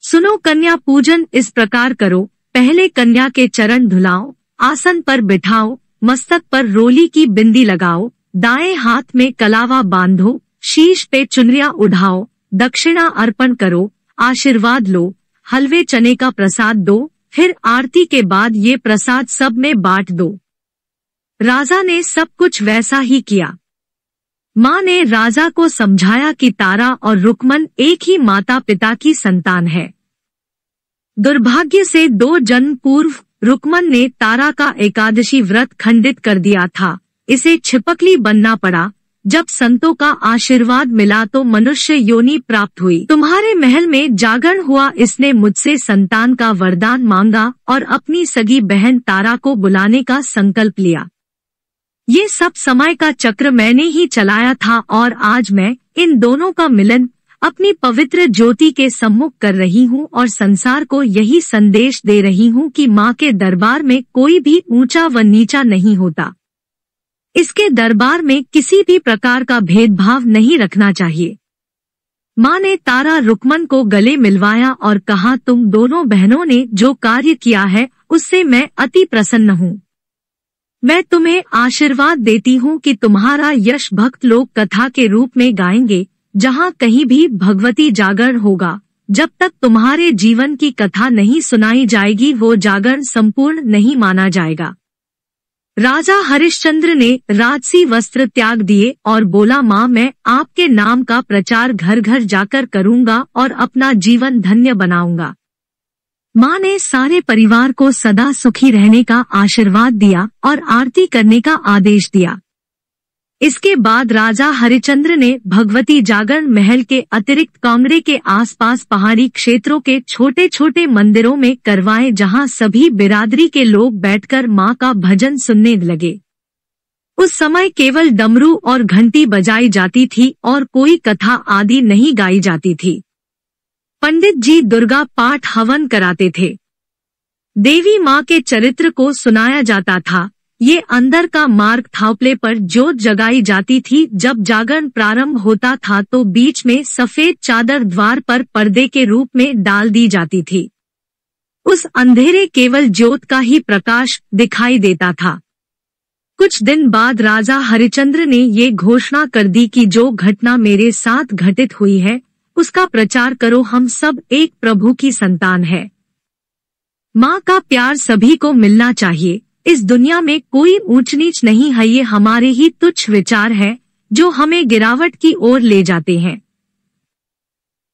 सुनो, कन्या पूजन इस प्रकार करो, पहले कन्या के चरण धुलाओ, आसन पर बिठाओ, मस्तक पर रोली की बिंदी लगाओ, दाएं हाथ में कलावा बांधो, शीश पे चुनरिया उठाओ, दक्षिणा अर्पण करो, आशीर्वाद लो, हलवे चने का प्रसाद दो, फिर आरती के बाद ये प्रसाद सब में बांट दो। राजा ने सब कुछ वैसा ही किया। माँ ने राजा को समझाया कि तारा और रुक्मन एक ही माता पिता की संतान है। दुर्भाग्य से 2 जन्म पूर्व रुक्मन ने तारा का एकादशी व्रत खंडित कर दिया था। इसे छिपकली बनना पड़ा। जब संतों का आशीर्वाद मिला तो मनुष्य योनि प्राप्त हुई। तुम्हारे महल में जागरण हुआ, इसने मुझसे संतान का वरदान मांगा और अपनी सगी बहन तारा को बुलाने का संकल्प लिया। ये सब समय का चक्र मैंने ही चलाया था और आज मैं इन दोनों का मिलन अपनी पवित्र ज्योति के सम्मुख कर रही हूँ और संसार को यही संदेश दे रही हूँ कि माँ के दरबार में कोई भी ऊंचा व नीचा नहीं होता। इसके दरबार में किसी भी प्रकार का भेदभाव नहीं रखना चाहिए। माँ ने तारा रुक्मन को गले मिलवाया और कहा, तुम दोनों बहनों ने जो कार्य किया है उससे मैं अति प्रसन्न हूँ। मैं तुम्हें आशीर्वाद देती हूँ कि तुम्हारा यश भक्त लोग कथा के रूप में गाएंगे। जहाँ कहीं भी भगवती जागरण होगा, जब तक तुम्हारे जीवन की कथा नहीं सुनाई जाएगी वो जागरण संपूर्ण नहीं माना जाएगा। राजा हरिश्चंद्र ने राजसी वस्त्र त्याग दिए और बोला, माँ, मैं आपके नाम का प्रचार घर घर जाकर करूँगा और अपना जीवन धन्य बनाऊंगा। माँ ने सारे परिवार को सदा सुखी रहने का आशीर्वाद दिया और आरती करने का आदेश दिया। इसके बाद राजा हरिश्चंद्र ने भगवती जागरण महल के अतिरिक्त कांगड़े के आसपास पहाड़ी क्षेत्रों के छोटे छोटे मंदिरों में करवाए, जहां सभी बिरादरी के लोग बैठकर माँ का भजन सुनने लगे। उस समय केवल डमरू और घंटी बजाई जाती थी और कोई कथा आदि नहीं गाई जाती थी। पंडित जी दुर्गा पाठ हवन कराते थे। देवी माँ के चरित्र को सुनाया जाता था। ये अंदर का मार्ग थावपले पर ज्योत जगाई जाती थी। जब जागरण प्रारंभ होता था तो बीच में सफेद चादर द्वार पर पर्दे के रूप में डाल दी जाती थी। उस अंधेरे केवल ज्योत का ही प्रकाश दिखाई देता था। कुछ दिन बाद राजा हरिश्चंद्र ने ये घोषणा कर दी कि जो घटना मेरे साथ घटित हुई है उसका प्रचार करो, हम सब एक प्रभु की संतान है। माँ का प्यार सभी को मिलना चाहिए। इस दुनिया में कोई ऊंच नीच नहीं है, ये हमारे ही तुच्छ विचार है जो हमें गिरावट की ओर ले जाते हैं।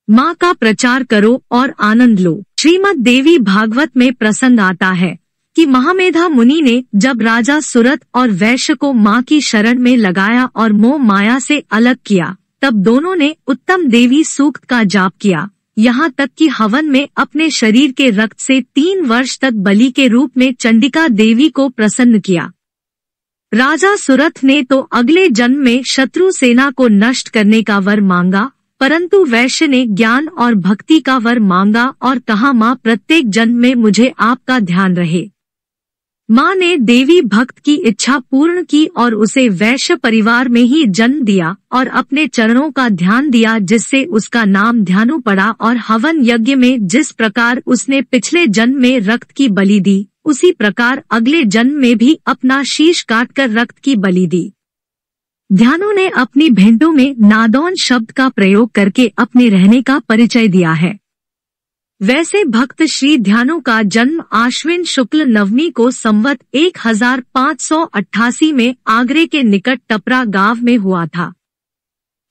माँ का प्रचार करो और आनंद लो। श्रीमद् देवी भागवत में प्रसंग आता है कि महामेधा मुनि ने जब राजा सुरथ और वैश्य को माँ की शरण में लगाया और मोह माया से अलग किया, तब दोनों ने उत्तम देवी सूक्त का जाप किया, यहाँ तक कि हवन में अपने शरीर के रक्त से 3 वर्ष तक बलि के रूप में चंडिका देवी को प्रसन्न किया। राजा सुरथ ने तो अगले जन्म में शत्रु सेना को नष्ट करने का वर मांगा, परंतु वैश्य ने ज्ञान और भक्ति का वर मांगा और कहा, माँ प्रत्येक जन्म में मुझे आपका ध्यान रहे। माँ ने देवी भक्त की इच्छा पूर्ण की और उसे वैश्य परिवार में ही जन्म दिया और अपने चरणों का ध्यान दिया, जिससे उसका नाम ध्यानु पड़ा। और हवन यज्ञ में जिस प्रकार उसने पिछले जन्म में रक्त की बलि दी, उसी प्रकार अगले जन्म में भी अपना शीश काटकर रक्त की बलि दी। ध्यानु ने अपनी भेंटों में नादौन शब्द का प्रयोग करके अपने रहने का परिचय दिया है। वैसे भक्त श्री ध्यानु का जन्म आश्विन शुक्ल नवमी को संवत 1588 में आगरे के निकट टपरा गांव में हुआ था।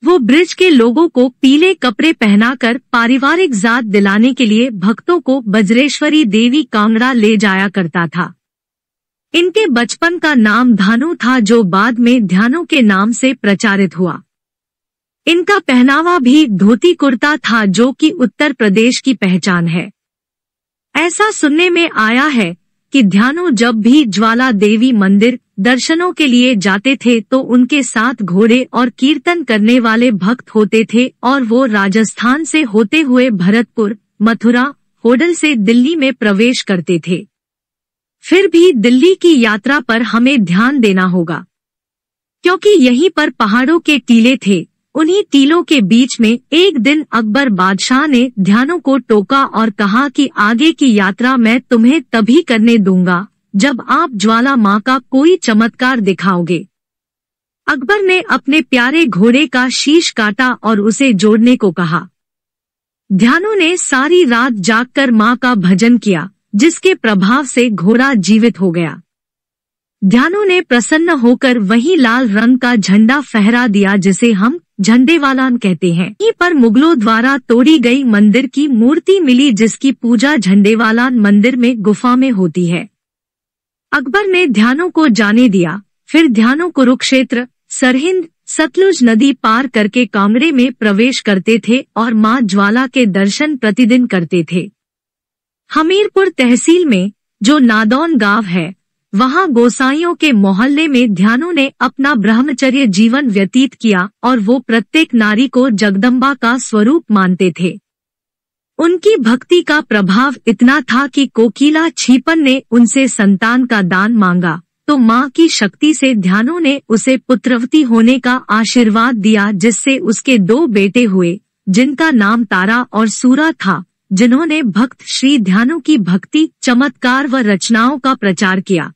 वो ब्रिज के लोगों को पीले कपड़े पहनाकर पारिवारिक जात दिलाने के लिए भक्तों को बज्रेश्वरी देवी कांगड़ा ले जाया करता था। इनके बचपन का नाम धानु था, जो बाद में ध्यानु के नाम से प्रचारित हुआ। इनका पहनावा भी धोती कुर्ता था, जो कि उत्तर प्रदेश की पहचान है। ऐसा सुनने में आया है कि ध्यानु जब भी ज्वाला देवी मंदिर दर्शनों के लिए जाते थे तो उनके साथ घोड़े और कीर्तन करने वाले भक्त होते थे, और वो राजस्थान से होते हुए भरतपुर, मथुरा, होडल से दिल्ली में प्रवेश करते थे। फिर भी दिल्ली की यात्रा पर हमें ध्यान देना होगा, क्योंकि यहीं पर पहाड़ों के टीले थे। उन्हीं टीलों के बीच में एक दिन अकबर बादशाह ने ध्यानु को टोका और कहा कि आगे की यात्रा मैं तुम्हें तभी करने दूंगा जब आप ज्वाला माँ का कोई चमत्कार दिखाओगे। अकबर ने अपने प्यारे घोड़े का शीश काटा और उसे जोड़ने को कहा। ध्यानु ने सारी रात जागकर माँ का भजन किया, जिसके प्रभाव से घोड़ा जीवित हो गया। ध्यानु ने प्रसन्न होकर वही लाल रंग का झंडा फहरा दिया, जिसे हम झंडेवालान कहते हैं। यहीं पर मुगलों द्वारा तोड़ी गई मंदिर की मूर्ति मिली, जिसकी पूजा झंडेवालान मंदिर में गुफा में होती है। अकबर ने ध्यानु को जाने दिया। फिर ध्यानु कुरुक्षेत्र, सरहिंद, सतलुज नदी पार करके कांगड़े में प्रवेश करते थे और माँ ज्वाला के दर्शन प्रतिदिन करते थे। हमीरपुर तहसील में जो नादौन गांव है, वहाँ गोसाइयों के मोहल्ले में ध्यानु ने अपना ब्रह्मचर्य जीवन व्यतीत किया और वो प्रत्येक नारी को जगदम्बा का स्वरूप मानते थे। उनकी भक्ति का प्रभाव इतना था कि कोकिला छीपन ने उनसे संतान का दान मांगा, तो माँ की शक्ति से ध्यानु ने उसे पुत्रवती होने का आशीर्वाद दिया, जिससे उसके 2 बेटे हुए, जिनका नाम तारा और सूरा था, जिन्होंने भक्त श्री ध्यानु की भक्ति, चमत्कार व रचनाओं का प्रचार किया।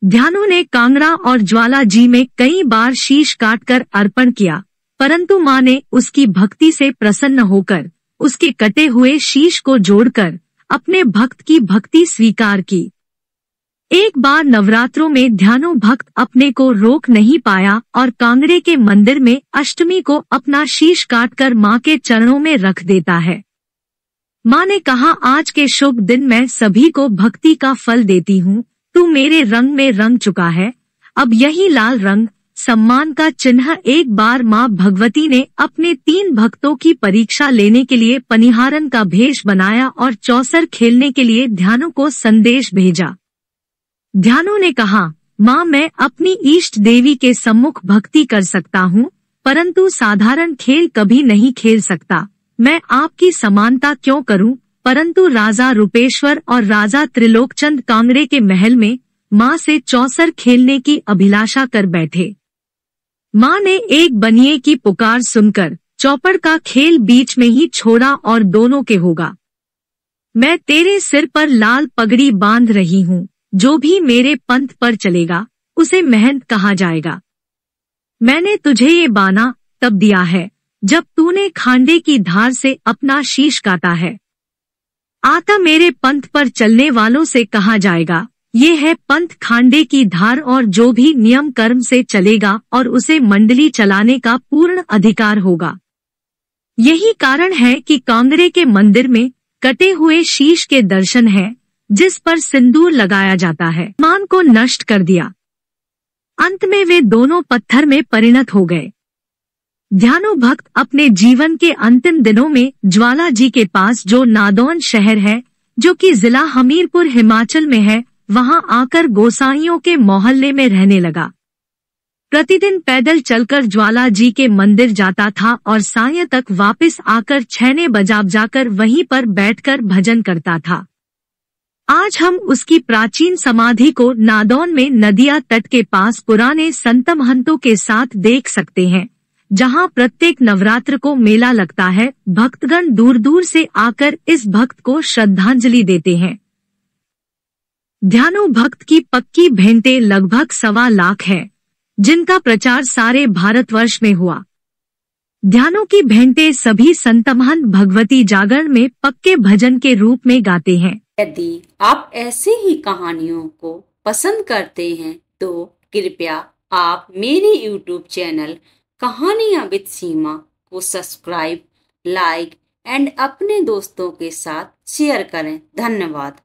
ध्यानु ने कांगड़ा और ज्वाला जी में कई बार शीश काटकर अर्पण किया, परंतु माँ ने उसकी भक्ति से प्रसन्न होकर उसके कटे हुए शीश को जोड़कर अपने भक्त की भक्ति स्वीकार की। एक बार नवरात्रों में ध्यानु भक्त अपने को रोक नहीं पाया और कांगड़े के मंदिर में अष्टमी को अपना शीश काटकर माँ के चरणों में रख देता है। माँ ने कहा, आज के शुभ दिन मैं सभी को भक्ति का फल देती हूँ। तू मेरे रंग में रंग चुका है, अब यही लाल रंग सम्मान का चिन्ह। एक बार माँ भगवती ने अपने 3 भक्तों की परीक्षा लेने के लिए पनिहारन का भेष बनाया और चौसर खेलने के लिए ध्यानु को संदेश भेजा। ध्यानु ने कहा, माँ मैं अपनी इष्ट देवी के सम्मुख भक्ति कर सकता हूँ, परंतु साधारण खेल कभी नहीं खेल सकता। मैं आपकी समानता क्यों करूं? परंतु राजा रूपेश्वर और राजा त्रिलोकचंद कांगड़े के महल में माँ से चौसर खेलने की अभिलाषा कर बैठे। माँ ने एक बनिए की पुकार सुनकर चौपड़ का खेल बीच में ही छोड़ा और दोनों के होगा। मैं तेरे सिर पर लाल पगड़ी बांध रही हूँ, जो भी मेरे पंथ पर चलेगा उसे मेहनत कहा जाएगा। मैंने तुझे ये बाना तब दिया है जब तूने खांडे की धार से अपना शीश काटा है। आता मेरे पंथ पर चलने वालों से कहा जाएगा, ये है पंथ खांडे की धार, और जो भी नियम कर्म से चलेगा और उसे मंडली चलाने का पूर्ण अधिकार होगा। यही कारण है कि कांगड़े के मंदिर में कटे हुए शीश के दर्शन है, जिस पर सिंदूर लगाया जाता है। मान को नष्ट कर दिया। अंत में वे दोनों पत्थर में परिणत हो गए। ध्यानु भक्त अपने जीवन के अंतिम दिनों में ज्वाला जी के पास, जो नादौन शहर है, जो कि जिला हमीरपुर हिमाचल में है, वहां आकर गोसाइयों के मोहल्ले में रहने लगा। प्रतिदिन पैदल चलकर ज्वाला जी के मंदिर जाता था और साय तक वापस आकर छैने बजाकर वहीं पर बैठकर भजन करता था। आज हम उसकी प्राचीन समाधि को नादौन में नदिया तट के पास पुराने संत महंतों के साथ देख सकते हैं, जहां प्रत्येक नवरात्र को मेला लगता है। भक्तगण दूर दूर से आकर इस भक्त को श्रद्धांजलि देते हैं। ध्यानु भक्त की पक्की भेंटें लगभग 1.25 लाख है, जिनका प्रचार सारे भारतवर्ष में हुआ। ध्यानु की भेंटें सभी संत महंत भगवती जागरण में पक्के भजन के रूप में गाते हैं। यदि आप ऐसे ही कहानियों को पसंद करते हैं तो कृपया आप मेरे YouTube चैनल कहानियां विद सीमा को सब्सक्राइब, लाइक एंड अपने दोस्तों के साथ शेयर करें। धन्यवाद।